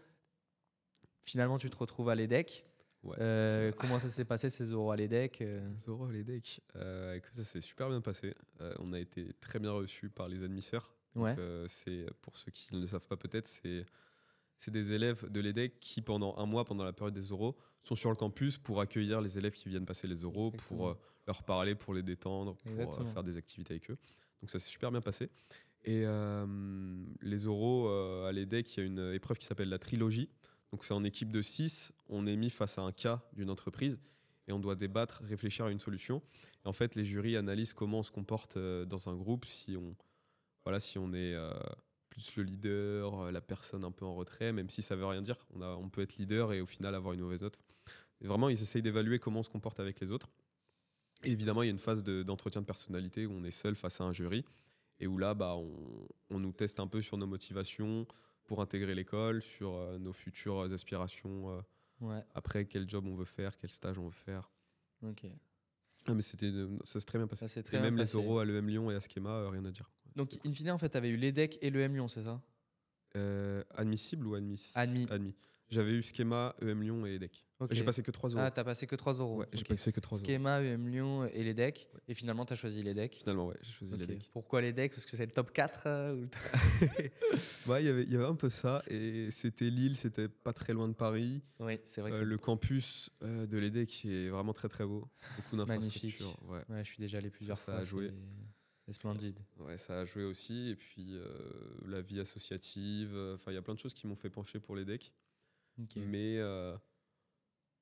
Speaker 2: finalement tu te retrouves à l'EDEC. Ouais, comment ça s'est passé ces euros à l'EDEC
Speaker 1: Les euros à l'EDEC, ça s'est super bien passé. On a été très bien reçus par les admisseurs. Donc, c'est, pour ceux qui ne le savent pas peut-être, c'est des élèves de l'EDEC qui, pendant un mois, pendant la période des euros, sont sur le campus pour accueillir les élèves qui viennent passer les euros, pour leur parler, pour les détendre, pour faire des activités avec eux. Donc ça s'est super bien passé. Et les euros à l'EDEC, il y a une épreuve qui s'appelle la trilogie. Donc c'est en équipe de 6, on est mis face à un cas d'une entreprise et on doit débattre, réfléchir à une solution. Et en fait, les jurys analysent comment on se comporte dans un groupe, si on est plus le leader, la personne un peu en retrait, même si ça veut rien dire. On peut être leader et au final avoir une mauvaise note. Et vraiment, ils essayent d'évaluer comment on se comporte avec les autres. Et évidemment, il y a une phase d'entretien de personnalité où on est seul face à un jury et où là, on nous teste un peu sur nos motivations pour intégrer l'école, sur nos futures aspirations. Après, quel job on veut faire, quel stage on veut faire.
Speaker 2: Ok.
Speaker 1: Ah, mais ça s'est très bien passé. Et même les euros à l'EM Lyon et à Schema, rien à dire.
Speaker 2: Donc, in fine, en fait, tu avais eu l'EDEC et l'EM Lyon, c'est ça?
Speaker 1: Admissible ou admis? Admis. J'avais eu Schema, EM Lyon et EDEC. Okay. J'ai passé que 3 euros.
Speaker 2: Ah, t'as passé que 3 euros.
Speaker 1: Ouais, j'ai passé que 3 euros.
Speaker 2: Schema, EM Lyon et l'EDEC. Ouais. Et finalement, t'as choisi l'EDEC.
Speaker 1: Finalement, ouais, j'ai choisi l'EDEC.
Speaker 2: Pourquoi l'EDEC? Parce que c'est le top 4
Speaker 1: Il y avait un peu ça. Et c'était Lille, c'était pas très loin de Paris.
Speaker 2: Oui, c'est vrai que
Speaker 1: le campus de l'EDEC est vraiment très très beau. Beaucoup d'infrastructures.
Speaker 2: Ouais, je suis déjà allé plusieurs fois.
Speaker 1: Ça a joué.
Speaker 2: C'est splendide.
Speaker 1: Ouais, ça a joué aussi. Et puis la vie associative. Il y a plein de choses qui m'ont fait pencher pour l'EDEC. Okay.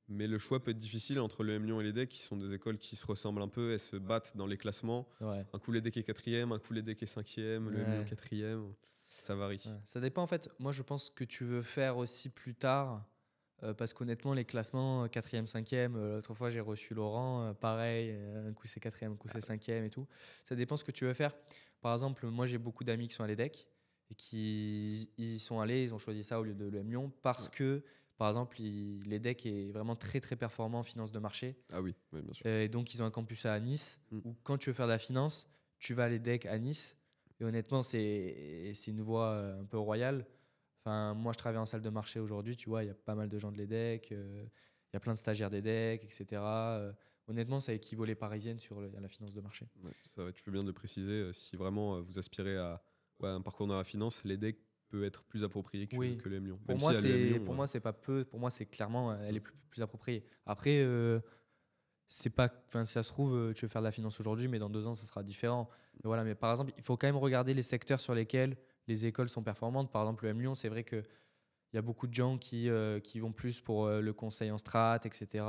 Speaker 1: Mais le choix peut être difficile entre l'EM Lyon et l'EDEC, qui sont des écoles qui se ressemblent un peu. Elles se battent dans les classements. Ouais. Un coup l'EDEC est 4e, un coup l'EDEC est 5e, l'EM Lyon 4e. Ça varie. Ouais.
Speaker 2: Ça dépend en fait. Moi, je pense que tu veux faire aussi plus tard. Parce qu'honnêtement, les classements 4e, 5e, l'autre fois j'ai reçu Laurent, pareil, un coup c'est 4e, un coup c'est 5e et tout. Ça dépend ce que tu veux faire. Par exemple, moi j'ai beaucoup d'amis qui sont à l'EDEC et qui y sont allés, ils ont choisi ça au lieu de l'EM Lyon parce que, par exemple, l'EDEC est vraiment très très performant en finance de marché.
Speaker 1: Ah oui, bien sûr.
Speaker 2: Et donc ils ont un campus à Nice où quand tu veux faire de la finance, tu vas à l'EDEC à Nice. Et honnêtement, c'est une voie un peu royale. Enfin, moi, je travaille en salle de marché aujourd'hui, tu vois, il y a pas mal de gens de l'EDEC, il y a plein de stagiaires d'EDEC, etc. Honnêtement, ça équivaut les parisiennes sur la finance de marché.
Speaker 1: Ouais, tu fais bien de le préciser. Si vraiment vous aspirez à un parcours dans la finance, l'EDEC peut être plus approprié que l'EM Lyon.
Speaker 2: Pour moi, c'est pas peu. Pour moi, c'est clairement, elle est plus appropriée. Après, c'est pas, si ça se trouve, tu veux faire de la finance aujourd'hui, mais dans 2 ans, ça sera différent. Mais voilà, mais par exemple, il faut quand même regarder les secteurs sur lesquels les écoles sont performantes. Par exemple, le M Lyon, c'est vrai qu'il y a beaucoup de gens qui vont plus pour le conseil en strat, etc.,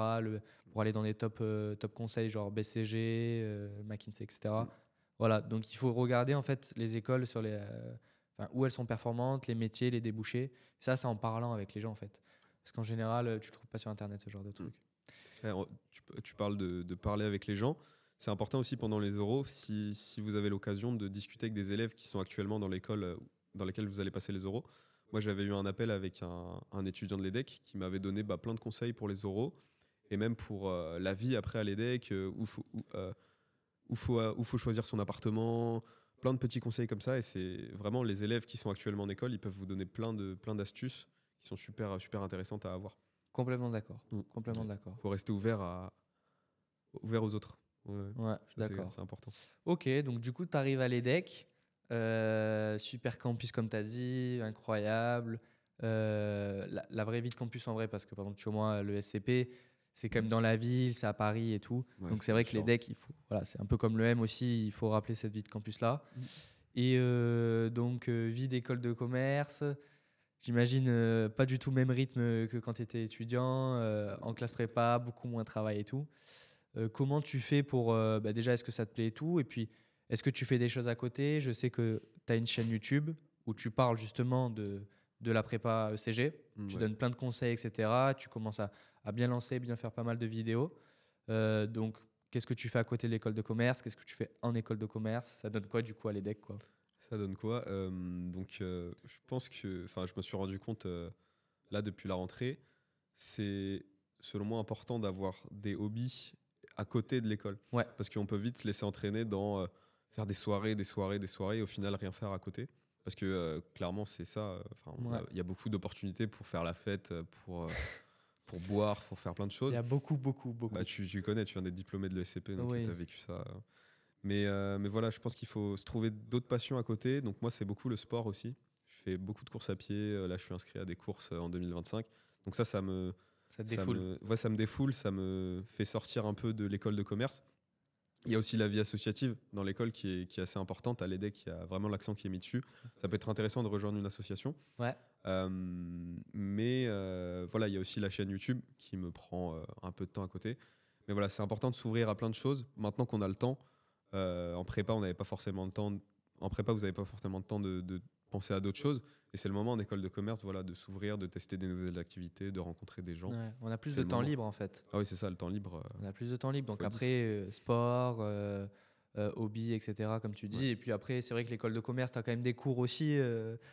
Speaker 2: pour aller dans des top conseils, genre BCG, McKinsey, etc. Voilà, donc il faut regarder en fait les écoles sur où elles sont performantes, les métiers, les débouchés. Ça, c'est en parlant avec les gens en fait. Parce qu'en général, tu ne trouves pas sur Internet ce genre de trucs.
Speaker 1: Tu parles de parler avec les gens. C'est important aussi pendant les euros, si vous avez l'occasion de discuter avec des élèves qui sont actuellement dans l'école dans laquelle vous allez passer les euros. Moi, j'avais eu un appel avec un étudiant de l'EDEC qui m'avait donné plein de conseils pour les euros et même pour la vie après à l'EDEC, où faut choisir son appartement, plein de petits conseils comme ça. Et c'est vraiment les élèves qui sont actuellement en école, ils peuvent vous donner plein d'astuces qui sont super, super intéressantes à avoir.
Speaker 2: Complètement d'accord. Complètement d'accord.
Speaker 1: Faut rester ouvert aux autres.
Speaker 2: Ouais, d'accord.
Speaker 1: C'est important.
Speaker 2: Ok, donc du coup, tu arrives à l'EDEC. Super campus, comme tu as dit, incroyable. La vraie vie de campus en vrai, parce que par exemple, tu vois, moi, le SCP, c'est quand même dans la ville, c'est à Paris et tout. Donc c'est vrai que l'EDEC, c'est un peu comme le M aussi, il faut rappeler cette vie de campus-là. Et donc, vie d'école de commerce. J'imagine pas du tout le même rythme que quand tu étais étudiant, en classe prépa, beaucoup moins de travail et tout. Comment tu fais pour... déjà, est-ce que ça te plaît et tout? Et puis, est-ce que tu fais des choses à côté? Je sais que tu as une chaîne YouTube où tu parles justement de la prépa ECG. Tu donnes plein de conseils, etc. Tu commences à bien lancer, bien faire pas mal de vidéos. Donc, qu'est-ce que tu fais à côté de l'école de commerce? Qu'est-ce que tu fais en école de commerce? Ça donne quoi du coup à l'EDEC, quoi?
Speaker 1: Ça donne quoi? Je pense que... je me suis rendu compte, là, depuis la rentrée, c'est selon moi important d'avoir des hobbies à côté de l'école.
Speaker 2: Ouais.
Speaker 1: Parce qu'on peut vite se laisser entraîner dans faire des soirées, et au final rien faire à côté. Parce que clairement, c'est ça. Il y a beaucoup d'opportunités pour faire la fête, pour boire, pour faire plein de choses.
Speaker 2: Il y a beaucoup.
Speaker 1: Bah, tu connais, tu viens d'être diplômé de l'ESCP, donc tu as vécu ça. Mais voilà, je pense qu'il faut se trouver d'autres passions à côté. Donc moi, c'est beaucoup le sport aussi. Je fais beaucoup de courses à pied. Là, je suis inscrit à des courses en 2025. Donc ça me défoule, ça me fait sortir un peu de l'école de commerce. Il y a aussi la vie associative dans l'école qui est assez importante. À l'EDEC, il y a vraiment l'accent qui est mis dessus. Ça peut être intéressant de rejoindre une association.
Speaker 2: Ouais.
Speaker 1: Mais voilà, il y a aussi la chaîne YouTube qui me prend un peu de temps à côté. Mais voilà, c'est important de s'ouvrir à plein de choses. Maintenant qu'on a le temps, en prépa, on n'avait pas forcément le temps. En prépa, vous n'avez pas forcément le temps de penser à d'autres choses. Et c'est le moment en école de commerce, voilà, de s'ouvrir, de tester des nouvelles activités, de rencontrer des gens.
Speaker 2: Ouais, on a plus de temps libre en fait.
Speaker 1: Ah oui, c'est ça, le temps libre.
Speaker 2: On a plus de temps libre. Donc après, sport, hobby, etc., comme tu dis. Ouais. Et puis après, c'est vrai que l'école de commerce, tu as quand même des cours aussi,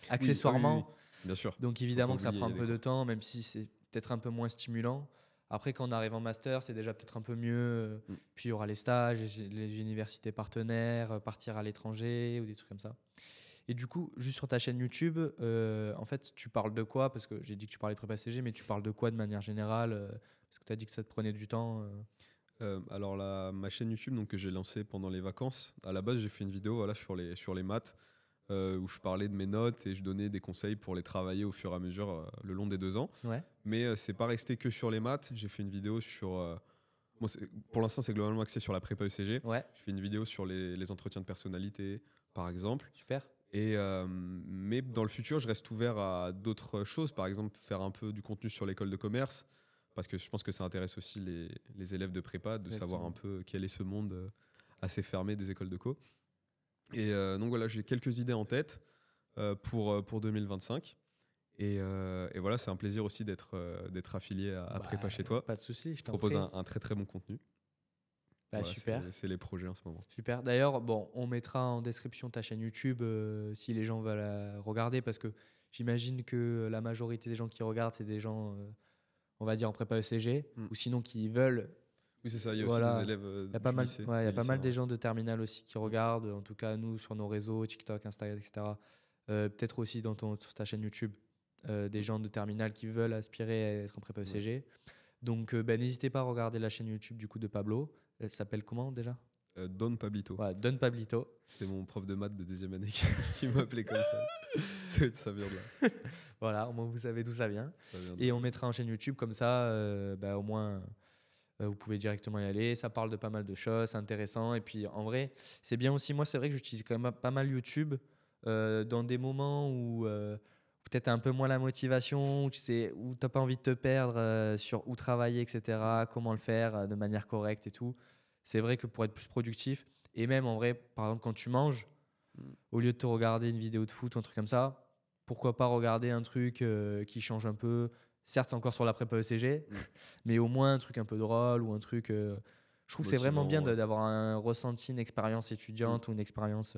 Speaker 2: accessoirement.
Speaker 1: Oui. Bien sûr.
Speaker 2: Donc évidemment que ça prend un peu de temps, même si c'est peut-être un peu moins stimulant. Après, quand on arrive en master, c'est déjà peut-être un peu mieux. Puis il y aura les stages, les universités partenaires, partir à l'étranger ou des trucs comme ça. Et du coup, juste sur ta chaîne YouTube, en fait, tu parles de quoi? Parce que j'ai dit que tu parlais de prépa CG, mais tu parles de quoi de manière générale? Parce que tu as dit que ça te prenait du temps.
Speaker 1: Alors, ma chaîne YouTube donc, que j'ai lancée pendant les vacances, à la base, j'ai fait une vidéo voilà, sur les maths où je parlais de mes notes et je donnais des conseils pour les travailler au fur et à mesure le long des 2 ans.
Speaker 2: Ouais.
Speaker 1: Mais c'est pas resté que sur les maths. J'ai fait une vidéo sur... pour l'instant, c'est globalement axé sur la prépa ECG.
Speaker 2: Ouais.
Speaker 1: Je fais une vidéo sur les entretiens de personnalité, par exemple.
Speaker 2: Super.
Speaker 1: Mais dans le futur, je reste ouvert à d'autres choses. Par exemple, faire un peu du contenu sur l'école de commerce. Parce que je pense que ça intéresse aussi les élèves de prépa de savoir un peu quel est ce monde assez fermé des écoles de co. Et donc voilà, j'ai quelques idées en tête pour 2025. Et voilà, c'est un plaisir aussi d'être affilié à Prépa chez toi.
Speaker 2: Pas de souci, je
Speaker 1: propose un très très bon contenu. Voilà,
Speaker 2: super.
Speaker 1: C'est les projets en ce moment.
Speaker 2: Super. D'ailleurs, bon, on mettra en description ta chaîne YouTube si les gens veulent la regarder, parce que j'imagine que la majorité des gens qui regardent, c'est des gens, on va dire, en prépa ECG, ou sinon qui veulent.
Speaker 1: Oui, c'est ça. Il y a aussi des élèves
Speaker 2: il y a pas mal des gens de terminale aussi qui regardent. En tout cas, nous, sur nos réseaux, TikTok, Instagram, etc. Peut-être aussi sur ta chaîne YouTube, des gens de terminale qui veulent aspirer à être en prépa ECG. Donc, n'hésitez pas à regarder la chaîne YouTube du coup de Pablo. Elle s'appelle comment déjà?
Speaker 1: Don Pablito.
Speaker 2: Ouais, Don Pablito.
Speaker 1: C'était mon prof de maths de 2e année qui m'appelait comme ça. Ça vient de là.
Speaker 2: Voilà, au moins vous savez d'où ça vient. Et on mettra en chaîne YouTube comme ça, au moins vous pouvez directement y aller. Ça parle de pas mal de choses, c'est intéressant. Et puis en vrai, c'est bien aussi. Moi, c'est vrai que j'utilise quand même pas mal YouTube dans des moments où peut-être un peu moins la motivation, où tu n'as pas envie de te perdre sur où travailler, etc., comment le faire de manière correcte et tout. C'est vrai que pour être plus productif, et même en vrai, par exemple, quand tu manges, au lieu de te regarder une vidéo de foot ou un truc comme ça, pourquoi pas regarder un truc qui change un peu. Certes, c'est encore sur la prépa ECG, mais au moins un truc un peu drôle ou un truc... je trouve que c'est vraiment bien d'avoir un ressenti, une expérience étudiante ou une expérience...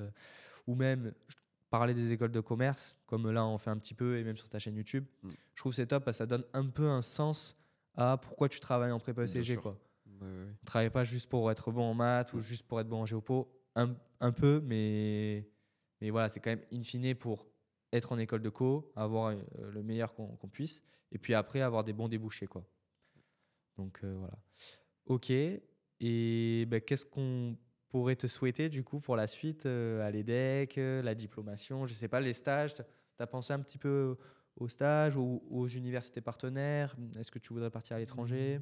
Speaker 2: ou même... parler des écoles de commerce, comme là on fait un petit peu, et même sur ta chaîne YouTube, je trouve que c'est top parce que ça donne un peu un sens à pourquoi tu travailles en prépa ECG. Quoi.
Speaker 1: Ouais.
Speaker 2: On ne travaille pas juste pour être bon en maths ou juste pour être bon en géopo, un peu, mais voilà, c'est quand même in fine pour être en école de co, avoir le meilleur qu'on puisse, et puis après avoir des bons débouchés. Quoi. Donc voilà. Ok, et qu'est-ce qu'on pourrait te souhaiter du coup pour la suite à l'EDEC, la diplomation, je sais pas, les stages, tu as pensé un petit peu aux stages ou aux universités partenaires? Est-ce que tu voudrais partir à l'étranger?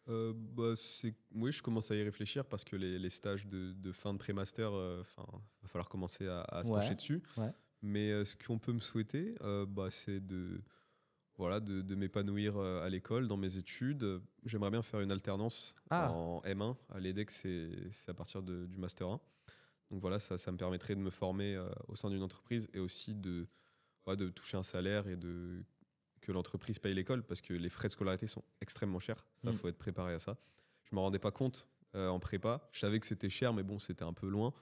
Speaker 1: Oui, je commence à y réfléchir parce que les stages de fin de pré-master, va falloir commencer à se pencher dessus.
Speaker 2: Ouais.
Speaker 1: Mais ce qu'on peut me souhaiter, c'est de m'épanouir à l'école, dans mes études. J'aimerais bien faire une alternance en M1. À l'EDEC, c'est à partir du Master 1. Donc voilà, ça me permettrait de me former au sein d'une entreprise et aussi de toucher un salaire et que l'entreprise paye l'école parce que les frais de scolarité sont extrêmement chers. Ça, faut être préparé à ça. Je ne me rendais pas compte en prépa. Je savais que c'était cher, mais bon, c'était un peu loin.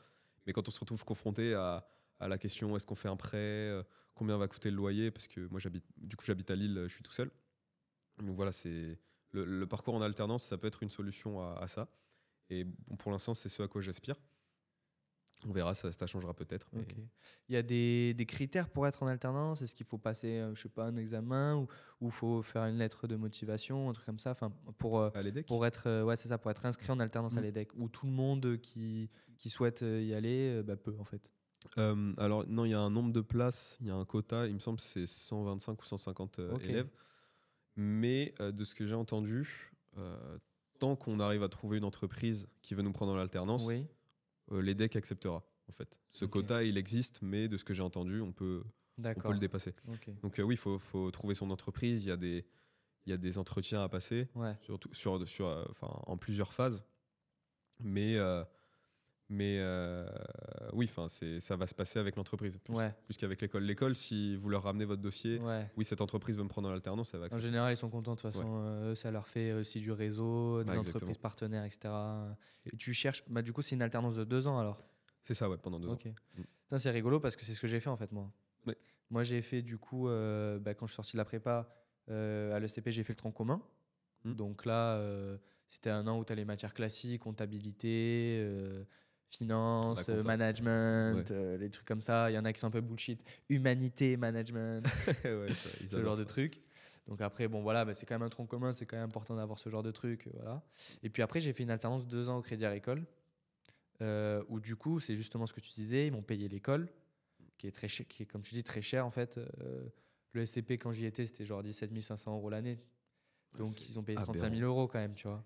Speaker 1: Mais quand on se retrouve confronté à la question est-ce qu'on fait un prêt, combien va coûter le loyer, parce que moi j'habite à Lille, je suis tout seul. Donc voilà, c'est le parcours en alternance, ça peut être une solution à ça. Et bon, pour l'instant, c'est ce à quoi j'aspire. On verra, ça changera peut-être. Mais...
Speaker 2: Okay. Il y a des critères pour être en alternance. Est-ce qu'il faut passer, je sais pas, un examen ou faut faire une lettre de motivation, un truc comme ça,
Speaker 1: à l'EDEC
Speaker 2: pour être, c'est ça, pour être inscrit en alternance à l'EDEC, où tout le monde qui souhaite y aller peut en fait.
Speaker 1: Alors non, il y a un nombre de places, il y a un quota. Il me semble que c'est 125 ou 150 élèves. Mais de ce que j'ai entendu, tant qu'on arrive à trouver une entreprise qui veut nous prendre en alternance. Oui. L'EDEC acceptera en fait. Ce quota il existe, mais de ce que j'ai entendu, on peut le dépasser. Donc oui, il faut trouver son entreprise. Il y a des entretiens à passer, surtout en plusieurs phases. Mais oui, ça va se passer avec l'entreprise plus qu'avec l'école. L'école, si vous leur ramenez votre dossier, oui, cette entreprise veut me prendre en alternance, ça va accepter.
Speaker 2: En général, ils sont contents de toute façon. Ça leur fait aussi du réseau, des entreprises partenaires, etc. Et tu cherches, du coup, c'est une alternance de 2 ans alors?
Speaker 1: C'est ça, pendant 2 ans.
Speaker 2: C'est rigolo parce que c'est ce que j'ai fait en fait, moi. Moi, j'ai fait du coup, quand je suis sorti de la prépa, à l'ECP, j'ai fait le tronc commun. Donc là, c'était 1 an où tu as les matières classiques, comptabilité, finance, management, les trucs comme ça. Il y en a qui sont un peu bullshit. Humanité, management, ce genre de trucs. Donc après, bon voilà, c'est quand même un tronc commun, c'est quand même important d'avoir ce genre de trucs. Voilà. Et puis après, j'ai fait une alternance 2 ans au Crédit Agricole, où du coup, c'est justement ce que tu disais, ils m'ont payé l'école, qui est comme tu dis, très cher en fait. Le SCP, quand j'y étais, c'était genre 17 500 € l'année. Donc ils ont payé 35 000 € quand même, tu vois.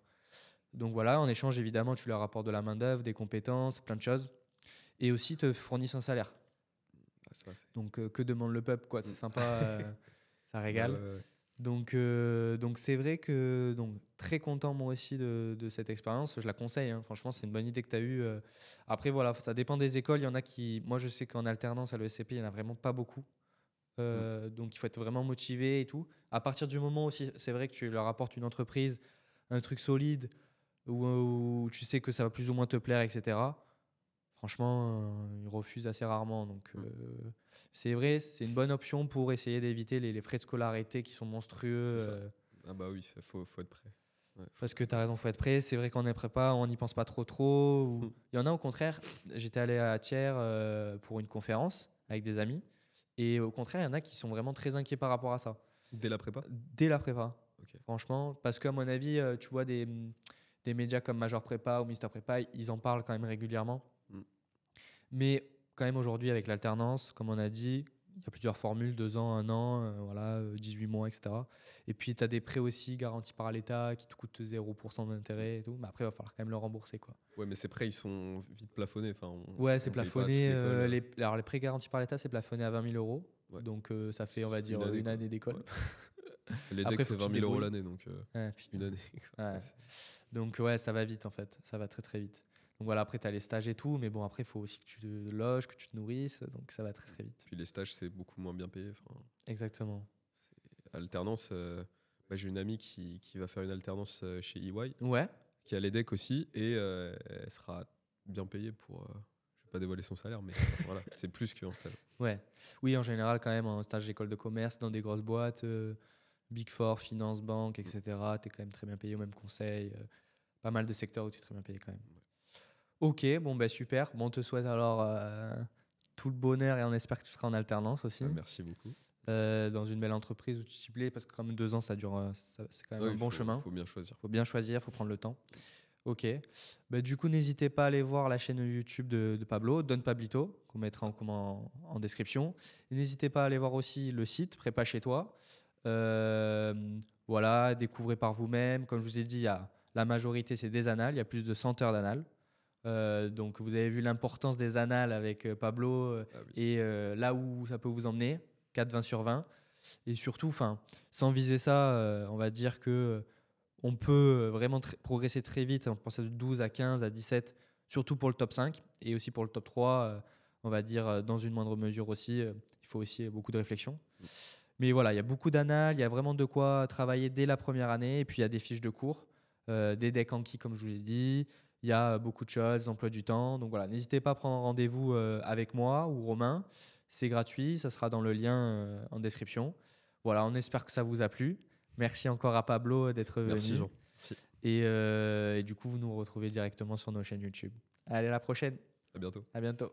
Speaker 2: Donc voilà, en échange, évidemment, tu leur apportes de la main-d'œuvre, des compétences, plein de choses. Et aussi, te fournissent un salaire. Donc, que demande le peuple, quoi. C'est sympa, ça régale. Donc c'est vrai que très content, moi aussi, de cette expérience. Je la conseille, hein. Franchement, c'est une bonne idée que tu as eue. Après, voilà, ça dépend des écoles. Il y en a qui... Moi, je sais qu'en alternance à l'ESCP, il n'y en a vraiment pas beaucoup. Donc, il faut être vraiment motivé et tout. À partir du moment aussi, c'est vrai que tu leur apportes une entreprise, un truc solide, où tu sais que ça va plus ou moins te plaire, etc. Franchement, ils refusent assez rarement. Donc, c'est vrai, c'est une bonne option pour essayer d'éviter les frais de scolarité qui sont monstrueux.
Speaker 1: Ah bah oui, faut être prêt.
Speaker 2: Parce que tu as raison, faut être prêt. C'est vrai qu'on est prépa, on n'y pense pas trop. Il y en a au contraire, j'étais allé à Thiers pour une conférence avec des amis. Et au contraire, il y en a qui sont vraiment très inquiets par rapport à ça.
Speaker 1: Dès la prépa ?
Speaker 2: Dès la prépa, franchement. Parce qu'à mon avis, tu vois des médias comme Major Prépa ou Mister Prépa, ils en parlent quand même régulièrement. Mais quand même aujourd'hui, avec l'alternance, comme on a dit, il y a plusieurs formules, 2 ans, 1 an, 18 mois, etc. Et puis, tu as des prêts aussi garantis par l'État qui te coûtent 0% d'intérêt et tout. Mais après, il va falloir quand même le rembourser, quoi.
Speaker 1: Ouais, mais ces prêts, ils sont vite plafonnés.
Speaker 2: C'est plafonné. Alors, les prêts garantis par l'État, c'est plafonné à 20 000 €. Ouais. Donc, ça fait, on va dire, une année d'école.
Speaker 1: Ouais. L'EDEC, c'est 20 000 € l'année. Donc, une année.
Speaker 2: Donc, ça va vite, en fait. Ça va très, très vite. Donc voilà, après, tu as les stages et tout, mais bon, après, il faut aussi que tu te loges, que tu te nourrisses, donc ça va très, très vite.
Speaker 1: Puis les stages, c'est beaucoup moins bien payé.
Speaker 2: Exactement.
Speaker 1: Alternance, j'ai une amie qui va faire une alternance chez EY,
Speaker 2: ouais.
Speaker 1: qui a l'EDEC aussi, et elle sera bien payée pour... je ne vais pas dévoiler son salaire, mais voilà, c'est plus qu'en stage.
Speaker 2: Ouais. Oui, en général, quand même, en stage d'école de commerce, dans des grosses boîtes, Big Four, finance, banque, etc., tu es quand même très bien payé, au même conseil. Pas mal de secteurs où tu es très bien payé quand même. Ouais. Ok, super. On te souhaite alors tout le bonheur et on espère que tu seras en alternance aussi.
Speaker 1: Merci beaucoup.
Speaker 2: Dans une belle entreprise où tu t'y plais, parce que quand même 2 ans, ça dure, c'est quand même un bon chemin.
Speaker 1: Il faut bien choisir.
Speaker 2: Il faut bien choisir, il faut prendre le temps. Ok. Du coup, n'hésitez pas à aller voir la chaîne YouTube de Pablo, Don Pablito, qu'on mettra en description. Et n'hésitez pas à aller voir aussi le site Prépa chez toi. Voilà, découvrez par vous-même. Comme je vous ai dit, la majorité, c'est des annales. Il y a plus de 100 heures d'annales. Donc vous avez vu l'importance des annales avec Pablo et là où ça peut vous emmener, 4,20 sur 20. Et surtout, sans viser ça, on va dire que on peut vraiment progresser très vite. On pense de 12 à 15 à 17, surtout pour le top 5 et aussi pour le top 3, on va dire dans une moindre mesure aussi. Il faut aussi beaucoup de réflexion. Mais voilà, il y a beaucoup d'annales, il y a vraiment de quoi travailler dès la première année. Et puis il y a des fiches de cours, des decks Anki comme je vous l'ai dit. Il y a beaucoup de choses, emploi du temps. Donc voilà, n'hésitez pas à prendre rendez-vous avec moi ou Romain. C'est gratuit, ça sera dans le lien en description. Voilà, on espère que ça vous a plu. Merci encore à Pablo d'être venu.
Speaker 1: Merci Jean.
Speaker 2: Et du coup, vous nous retrouvez directement sur nos chaînes YouTube. Allez, à la prochaine.
Speaker 1: À bientôt.
Speaker 2: À bientôt.